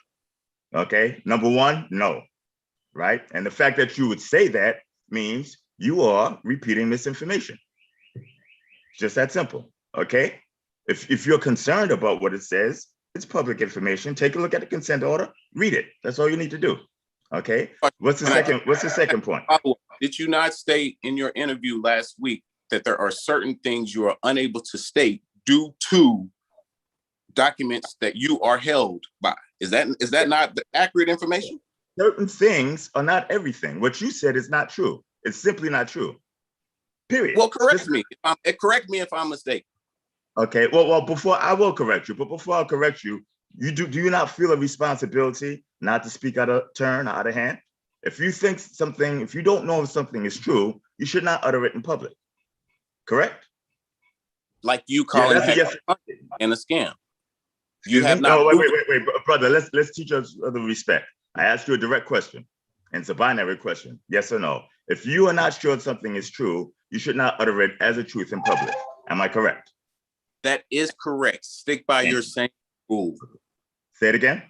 Okay. Number one, no. Right. And the fact that you would say that means you are repeating misinformation. Just that simple. Okay. If you're concerned about what it says, it's public information. Take a look at the consent order, read it. That's all you need to do. Okay. What's the second point? Did you not state in your interview last week that there are certain things you are unable to state due to documents that you are held by? Is that not the accurate information? Certain things are not everything. What you said is not true. It's simply not true. Period. Well, correct me if I'm mistaken. Okay. Well, before I will correct you, but before I correct you, do you not feel a responsibility not to speak out of turn or out of hand? If you don't know if something is true, you should not utter it in public. Correct? Like you calling it and a scam. You have not. No, wait, brother. Let's teach us other respect. I asked you a direct question, and it's a binary question: yes or no. If you are not sure something is true, you should not utter it as a truth in public. Am I correct? That is correct. Stick by your same rule. Say it again.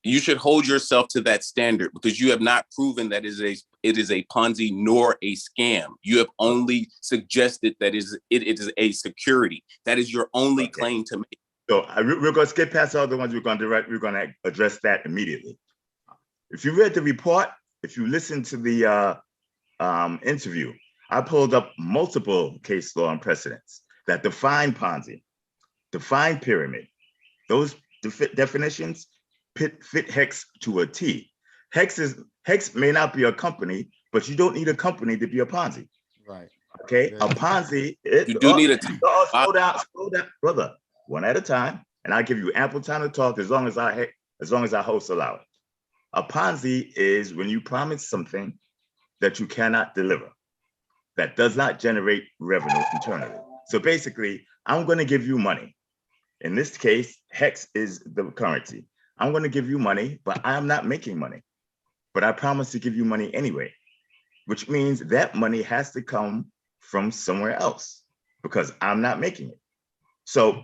You should hold yourself to that standard because you have not proven that it is a Ponzi nor a scam. You have only suggested that it is a security. That is your only claim to make. So we're going to skip past all the ones we're going to address that immediately. If you read the report, if you listened to the interview, I pulled up multiple case law and precedents that define Ponzi, define pyramid. Those definitions fit Hex to a T. Hex may not be a company, but you don't need a company to be a Ponzi. Right. Okay. A Ponzi. You do need a T. Slow down, brother. One at a time, and I'll give you ample time to talk as long as our hosts allow it. A Ponzi is when you promise something that you cannot deliver, that does not generate revenue internally. So basically, I'm going to give you money. In this case, Hex is the currency. I'm going to give you money, but I'm not making money. But I promise to give you money anyway, which means that money has to come from somewhere else because I'm not making it. So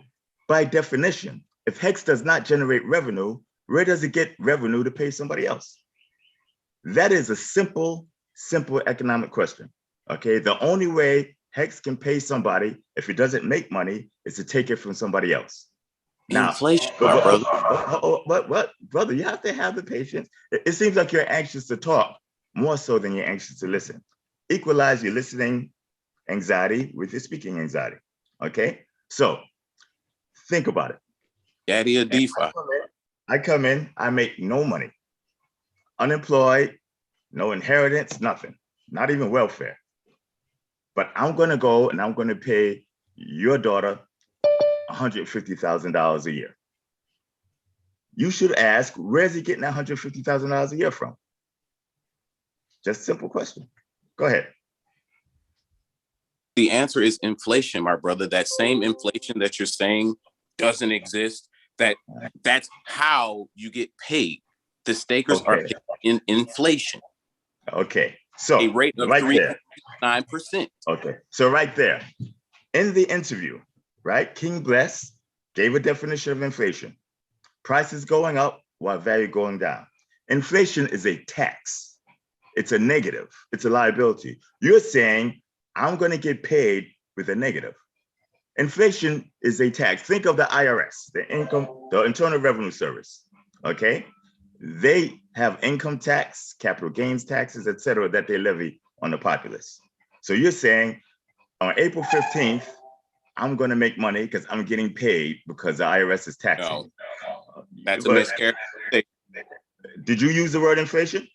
by definition, if Hex does not generate revenue, where does it get revenue to pay somebody else? That is a simple economic question. Okay. The only way Hex can pay somebody. If it doesn't make money, it's to take it from somebody else. Now, inflation, brother. What, brother? You have to have the patience. It seems like you're anxious to talk more so than you're anxious to listen. Equalize your listening anxiety with your speaking anxiety. Okay, so think about it. Daddy a DeFi. I come in, I make no money, unemployed, no inheritance, nothing, not even welfare. But I'm going to go and I'm going to pay your daughter $150,000 a year. You should ask, where's he getting that $150,000 a year from? Just a simple question. Go ahead. The answer is inflation, my brother. That same inflation that you're saying doesn't exist. That's how you get paid. The stakers are paid in inflation. Okay. So a rate of right 3.9%. Okay. So right there, in the interview, right, King Bless gave a definition of inflation. Prices going up while value going down. Inflation is a tax. It's a negative. It's a liability. You're saying, I'm going to get paid with a negative. Inflation is a tax. Think of the IRS, the Internal Revenue Service. Okay. They have income tax, capital gains taxes, et cetera, that they levy on the populace. So you're saying on April 15th, I'm going to make money because I'm getting paid because the IRS is taxing. No, that's a mischaracterization. Did you use the word inflation?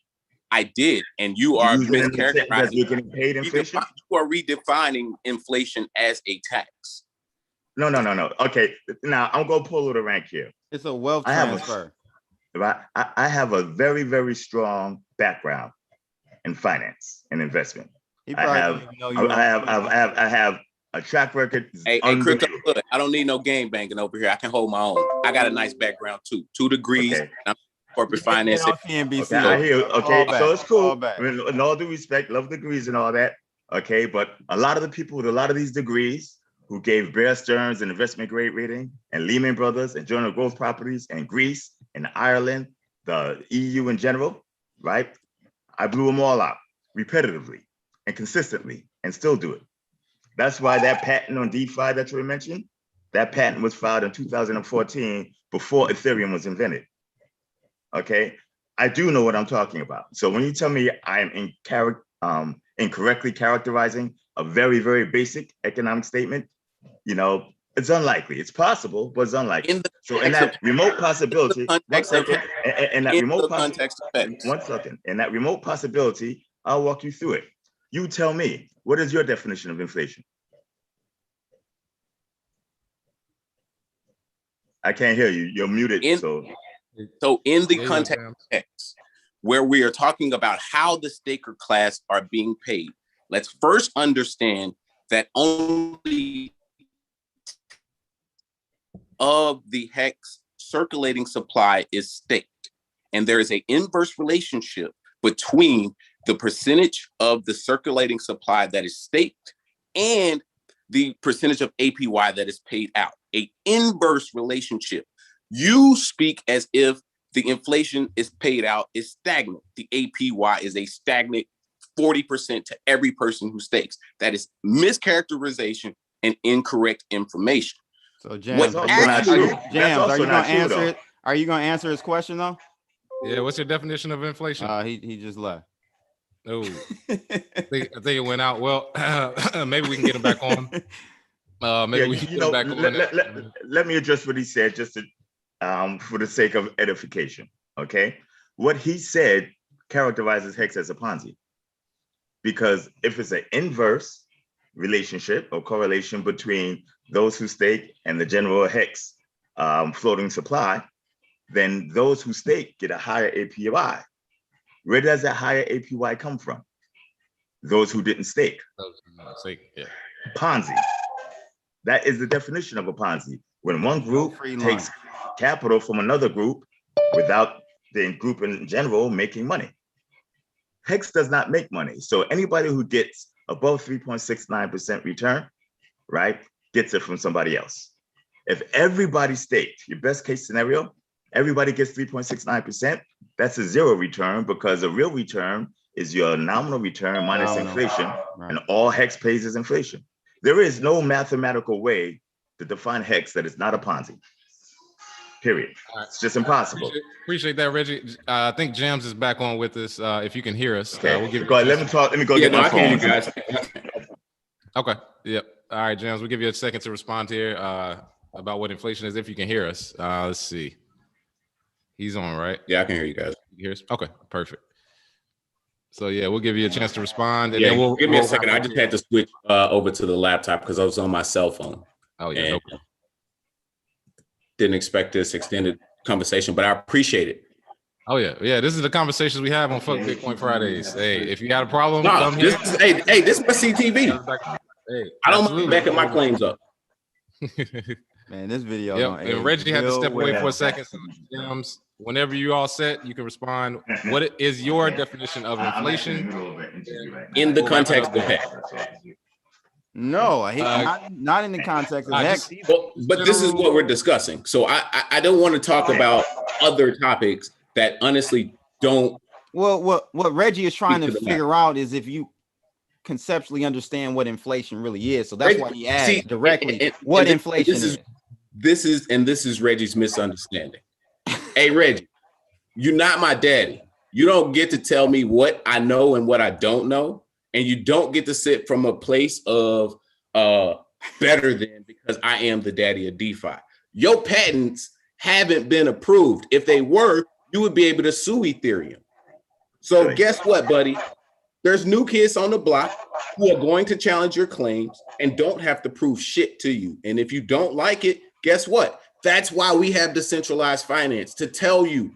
I did, and you are mischaracterizing. You're getting paid inflation? You are redefining inflation as a tax. No. Okay, now I'm going to pull the rank here. It's a wealth transfer. I have a very, very strong background in finance and investment. I have a track record. Hey, crypto, I don't need no game banking over here. I can hold my own. I got a nice background too. 2 degrees. Okay. I'm corporate finance. Okay, I hear you. Okay, so it's cool. I mean, in all due respect, love degrees and all that. Okay, but a lot of the people with a lot of these degrees who gave Bear Stearns an investment grade rating, and Lehman Brothers and Journal Growth Properties, and Greece and Ireland, the EU in general, right? I blew them all out repetitively and consistently, and still do it. That's why that patent on DeFi that you mentioned, that patent was filed in 2014 before Ethereum was invented. Okay, I do know what I'm talking about. So when you tell me I am incorrectly characterizing a very, very basic economic statement, you know, it's unlikely. It's possible, but it's unlikely. So in that remote possibility, one second, in that remote possibility, I'll walk you through it. You tell me, what is your definition of inflation? I can't hear you. You're muted. So in the context where we are talking about how the staker class are being paid, let's first understand that only of the hex circulating supply is staked. And there is an inverse relationship between the percentage of the circulating supply that is staked and the percentage of APY that is paid out. An inverse relationship. You speak as if the inflation is paid out is stagnant. The APY is a stagnant 40% to every person who stakes. That is mischaracterization and incorrect information. So Jams, are you gonna answer it? Are you gonna answer his question though? Yeah, what's your definition of inflation? He just left. Oh, I think it went out. Well, maybe we can get him back on. Maybe we can get him back on. Let me address what he said, just to, for the sake of edification. Okay, what he said characterizes hex as a Ponzi, because if it's an inverse relationship or correlation between those who stake and the general hex floating supply, then those who stake get a higher APY. Where does that higher APY come from? Those who didn't stake. Yeah. Ponzi. That is the definition of a Ponzi. When one group takes capital from another group without the group in general making money. Hex does not make money. So anybody who gets above 3.69% return, right, gets it from somebody else. If everybody staked, your best case scenario, everybody gets 3.69%, that's a zero return, because a real return is your nominal return minus inflation, right. and all HEX pays is inflation. There is no mathematical way to define HEX that is not a Ponzi. Period. Right. It's just impossible. Appreciate that, Reggie. I think Jams is back on with us. If you can hear us, okay. We'll give go ahead. Let me talk. Let me go get my phone. You guys. Okay. Yep. All right, Jams. We'll give you a second to respond here about what inflation is. If you can hear us, let's see. He's on, right? Yeah, I can hear you guys. You hear us? Okay. Perfect. So yeah, we'll give you a chance to respond. And yeah, then give me a second. I just had to switch over to the laptop because I was on my cell phone. Oh yeah. Okay. Didn't expect this extended conversation, but I appreciate it. Oh yeah, yeah. This is the conversations we have on Fuck Bitcoin Fridays. Hey, if you got a problem, this is my CTV. Hey, I don't mind backing my claims up. Man, this video. Yep. And Reggie had to step away for a second. So, whenever you all set, you can respond. What is your definition of inflation in the context of HEX? No, not in the context of HEX. But this is what we're discussing. So I don't want to talk about other topics that honestly don't. Well, what Reggie is trying to figure out is if you conceptually understand what inflation really is. So that's why he asked directly what inflation is. This is Reggie's misunderstanding. Hey, Reggie, you're not my daddy. You don't get to tell me what I know and what I don't know. And you don't get to sit from a place of better than because I am the daddy of DeFi. Your patents haven't been approved. If they were, you would be able to sue Ethereum. So guess what, buddy? There's new kids on the block who are going to challenge your claims and don't have to prove shit to you. And if you don't like it, guess what? That's why we have decentralized finance, to tell you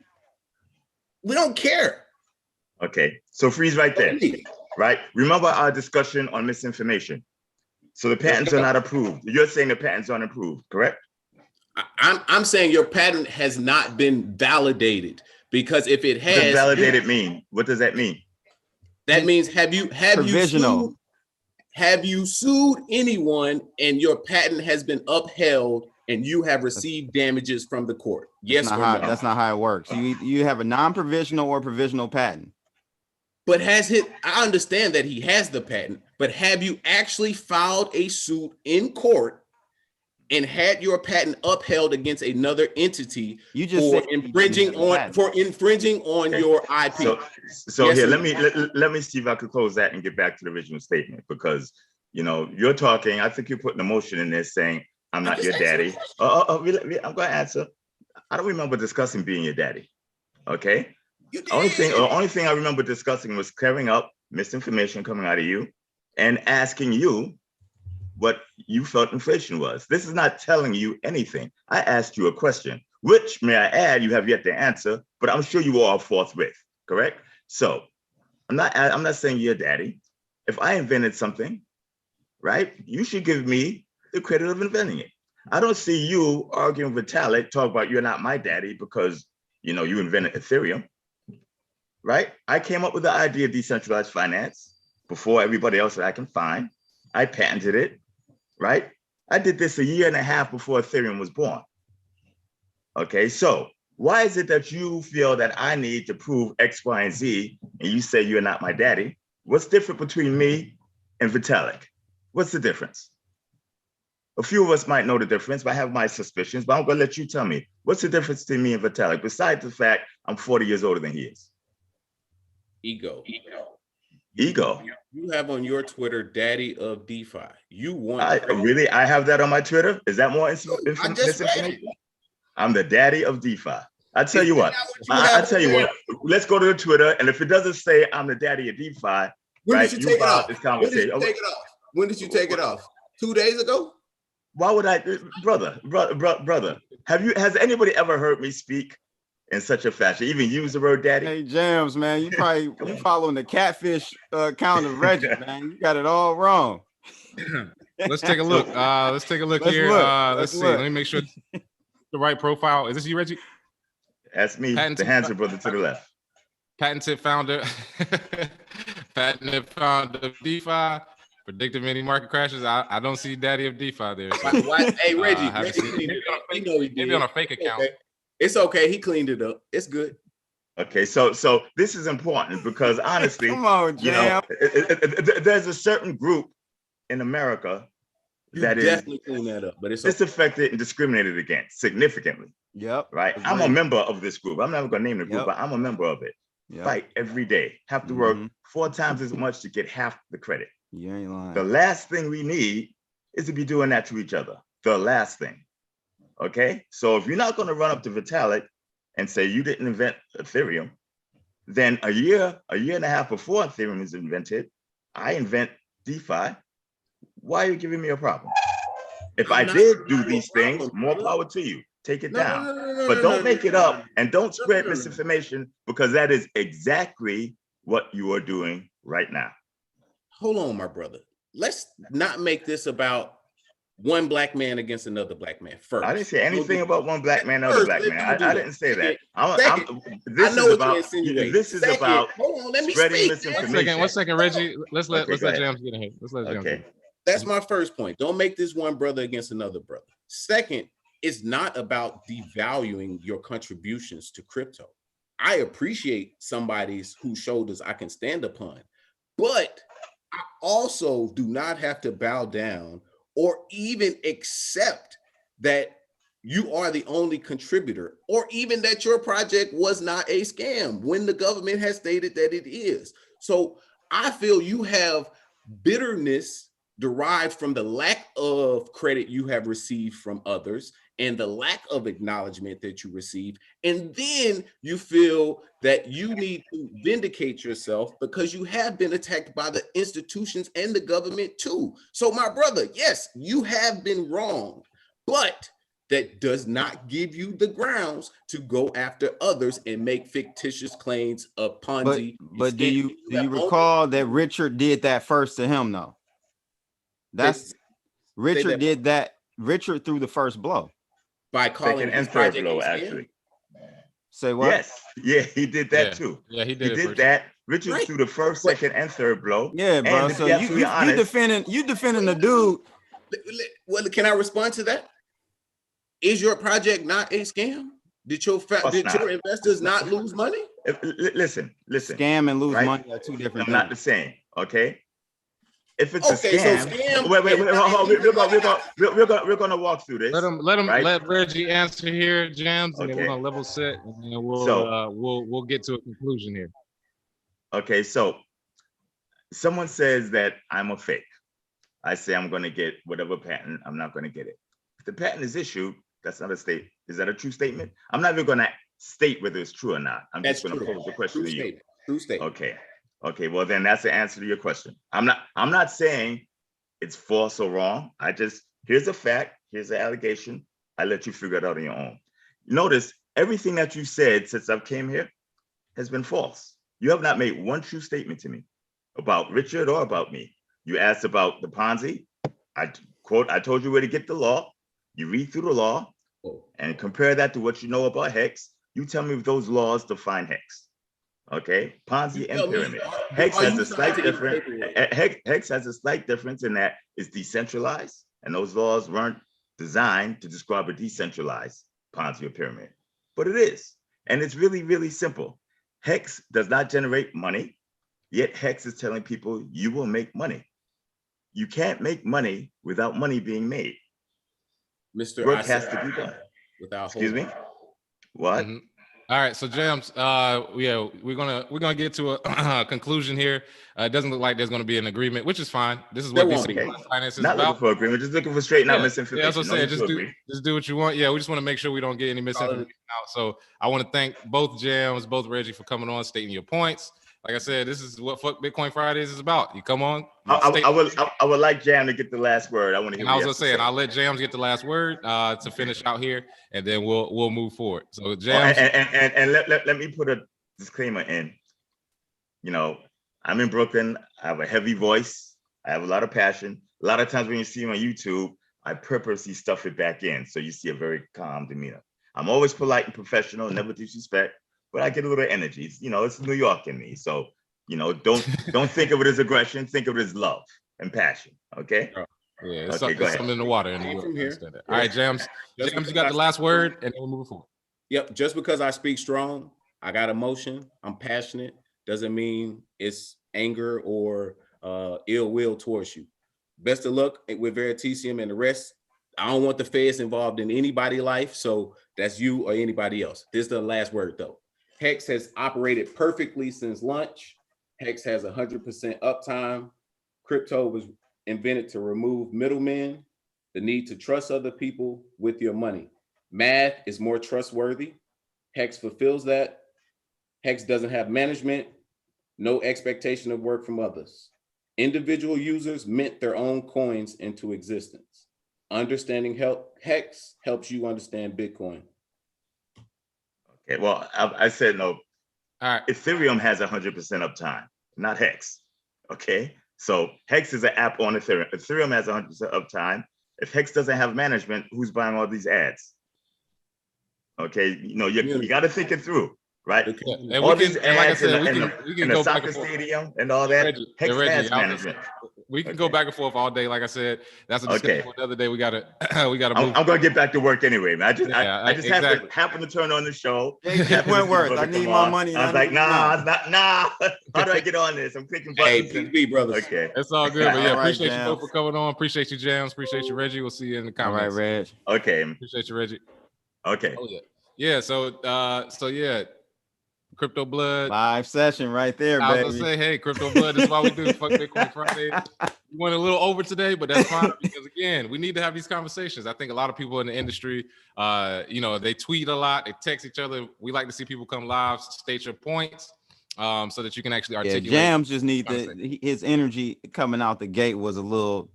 we don't care. Okay, so freeze right there. Right? Remember our discussion on misinformation. So the patents are not approved. You're saying the patents aren't approved, correct? I'm saying your patent has not been validated, because if it has, what does validated mean? What does that mean? That means have you sued anyone and your patent has been upheld and you have received damages from the court? Yes or no? That's not how it works. You have a non-provisional or provisional patent. But I understand that he has the patent, but have you actually filed a suit in court and had your patent upheld against another entity for infringing on your IP? So yes, here, let me see if I could close that and get back to the original statement, because you're talking. I think you're putting a motion in there saying I'm not your daddy. I'm going to answer. I don't remember discussing being your daddy. Okay. Only thing I remember discussing was clearing up misinformation coming out of you and asking you what you felt inflation was. This is not telling you anything. I asked you a question, which, may I add, you have yet to answer, but I'm sure you are forthwith, correct? So I'm not saying you're daddy. If I invented something, right, you should give me the credit of inventing it. I don't see you arguing with Vitalik, talk about you're not my daddy because you invented Ethereum. Right? I came up with the idea of decentralized finance before everybody else that I can find. I patented it, right? I did this a year and a half before Ethereum was born. Okay, so why is it that you feel that I need to prove X, Y, and Z, and you say you're not my daddy? What's different between me and Vitalik? What's the difference? A few of us might know the difference, but I have my suspicions, but I'm gonna let you tell me, what's the difference between me and Vitalik, besides the fact I'm 40 years older than he is? Ego. You have on your Twitter, daddy of DeFi. I have that on my Twitter. Is that more misinformation? I'm the daddy of DeFi. I tell you what. Let's go to the Twitter, and if it doesn't say I'm the daddy of DeFi, right? You filed this conversation. When did you take it off? 2 days ago? Why would I, brother? Has anybody ever heard me speak in such a fashion, even use the word daddy? Hey, Jams, man, you following the catfish account of Reggie, man. You got it all wrong. Let's take a look. Let's take a look here. Let's see. Let me make sure the right profile. Is this you, Reggie? That's me, the handsome brother to the left. Patented founder of DeFi. Predicted many market crashes. I don't see daddy of DeFi there. So, hey, Reggie, maybe on a fake account. Okay. It's okay. He cleaned it up. It's good. Okay, so this is important because honestly, come on, Jam. There's a certain group in America that is definitely clean that up, but it's disaffected and discriminated against significantly. Yep. Right. I'm a member of this group. I'm never gonna name the group, but I'm a member of it. Yep. Fight every day. Have to work 4 times as much to get half the credit. You ain't lying. The last thing we need is to be doing that to each other. The last thing. Okay. So if you're not going to run up to Vitalik and say you didn't invent Ethereum, then a year and a half before Ethereum is invented, I invent DeFi. Why are you giving me a problem? If I did do these things, more power to you. Take it down. But don't make it up and don't spread misinformation, because that is exactly what you are doing right now. Hold on, my brother. Let's not make this about one black man against another black man first. I didn't say anything about one black man, another black man. I didn't say that. This is about spreading misinformation. One second, Reggie. Let's let James get ahead. Let's let James. Okay. That's my first point. Don't make this one brother against another brother. Second, it's not about devaluing your contributions to crypto. I appreciate somebody's whose shoulders I can stand upon, but I also do not have to bow down or even accept that you are the only contributor, or even that your project was not a scam when the government has stated that it is. So I feel you have bitterness derived from the lack of credit you have received from others and the lack of acknowledgement that you receive. And then you feel that you need to vindicate yourself because you have been attacked by the institutions and the government too. So my brother, yes, you have been wrong, but that does not give you the grounds to go after others and make fictitious claims of Ponzi. But do you recall that Richard did that first to him though? That's Richard did that. Richard threw the first blow by calling and third blow, actually. Say what? Yes, yeah, he did that too. Yeah, he did that. Richard threw the first, second, and third blow. Yeah, bro. So you defending the dude. Well, can I respond to that? Is your project not a scam? Did your investors not lose money? Listen. Scam and lose money are two different things. Not the same. Okay. If it's a scam, wait, we're gonna walk through this. Let Reggie answer here, Jams, and then we're gonna level set, and then we'll get to a conclusion here. Okay, so someone says that I'm a fake. I say I'm gonna get whatever patent. I'm not gonna get it. If the patent is issued, that's not a state. Is that a true statement? I'm not even gonna state whether it's true or not. I'm just gonna pose the question to you. True statement. Okay, well then that's the answer to your question. I'm not saying it's false or wrong. Here's a fact, here's an allegation. I let you figure it out on your own. Notice everything that you said since I've came here has been false. You have not made one true statement to me about Richard or about me. You asked about the Ponzi. I told you where to get the law. You read through the law and compare that to what you know about Hex. You tell me if those laws define Hex. Okay, Ponzi and pyramid. Hex has a slight difference. Hex has a slight difference in that it's decentralized, and those laws weren't designed to describe a decentralized Ponzi or pyramid, but it is, and it's really, really simple. Hex does not generate money, yet Hex is telling people you will make money. You can't make money without money being made. Work has to be done. Excuse me. What? Mm-hmm. All right, so Jams, we're gonna get to a conclusion here. It doesn't look like there's gonna be an agreement, which is fine. This is what finance is not about. Looking for agreement, just looking for straighten out misinformation. Yeah, that's what I'm saying. Just do what you want. Yeah, we just want to make sure we don't get any misinformation out. So I want to thank both Jams, both Reggie for coming on, stating your points. Like I said, this is what Fuck Bitcoin Fridays is about. You come on. I would like Jam to get the last word. I want to hear. And I was gonna say, and I'll let Jams get the last word to finish out here, and then we'll move forward. So Jams, let me put a disclaimer in. You know, I'm in Brooklyn. I have a heavy voice. I have a lot of passion. A lot of times when you see me on YouTube, I purposely stuff it back in, so you see a very calm demeanor. I'm always polite and professional, never disrespect. But I get a little energy. You know, it's New York in me. So, you know, don't think of it as aggression. Think of it as love and passion. Okay. Yeah. It's something in the water. All right, Jams. Jams, you got the last word, and then we'll move forward. Yep. Just because I speak strong I got emotion. I'm passionate. Doesn't mean it's anger or ill will towards you. Best of luck with Veritasium and the rest. I don't want the feds involved in anybody's life, so that's you or anybody else. This is the last word, though. Hex has operated perfectly since launch. Hex has 100% uptime. Crypto was invented to remove middlemen, the need to trust other people with your money. Math is more trustworthy. Hex fulfills that. Hex doesn't have management, no expectation of work from others. Individual users mint their own coins into existence. Understanding Hex helps you understand Bitcoin. Okay, well, I said no. All right. Ethereum has 100% uptime, not Hex. Okay, so Hex is an app on Ethereum. Ethereum has 100% uptime. If Hex doesn't have management, who's buying all these ads? Okay, you got to think it through, right? And all we these can, and like I ads said, in we can the go soccer back and forth. stadium and all that. Reggie, Hex has management. We can go back and forth all day. Like I said, that's a discussion for the other day. We gotta move. I'm gonna get back to work anyway, man. I just happened to turn on the show. Wentworth, I need my money. I was like, nah. How do I get on this? I'm clicking buttons. Hey, PB brothers. Okay, it's all good. But yeah, right, appreciate Jams. you both for coming on. Appreciate you, Jams. Appreciate you, Reggie. We'll see you in the comments. All right, Reg. Okay. Appreciate you, Reggie. Okay. Oh yeah. Yeah. So yeah. Crypto Blood. Live session right there, baby. I was gonna say, hey, Crypto Blood, this is why we do Fuck Bitcoin Friday. We went a little over today, but that's fine because again, we need to have these conversations. I think a lot of people in the industry, they tweet a lot, they text each other. We like to see people come live, state your points, so that you can actually articulate. Jams just need his energy coming out the gate was a little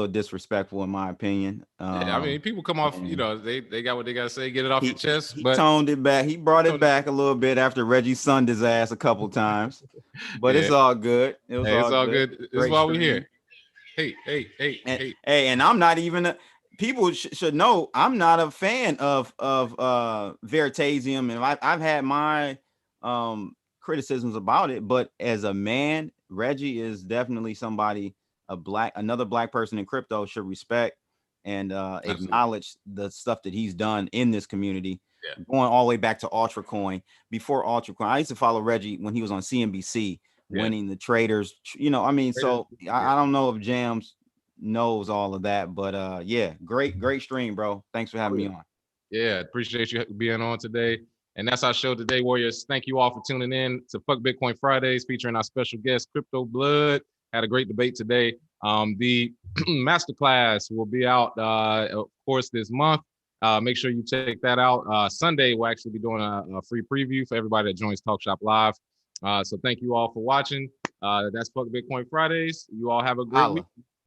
disrespectful in my opinion. I mean, people come off, they got what they got to say, get it off your chest. He but toned it back. He brought it back a little bit after Reggie sunned his ass a couple times, but it's all good. It's all good. This is why we're here. Hey. And I'm not even people should know I'm not a fan of Veritasium, and I've had my criticisms about it, but as a man, Reggie is definitely somebody another black person in crypto should respect and acknowledge the stuff that he's done in this community. Yeah. Going all the way back to UltraCoin. Before UltraCoin, I used to follow Reggie when he was on CNBC, winning the traders. So I don't know if Jams knows all of that, but great stream, bro. Thanks for having me on. Yeah, appreciate you being on today. And that's our show today, Warriors. Thank you all for tuning in to Fuck Bitcoin Fridays, featuring our special guest, Crypto Blood. Had a great debate today. The masterclass will be out, of course, this month. Make sure you check that out. Sunday, we'll actually be doing a free preview for everybody that joins Talk Shop Live. So thank you all for watching. That's Fuck Bitcoin Fridays. You all have a great week.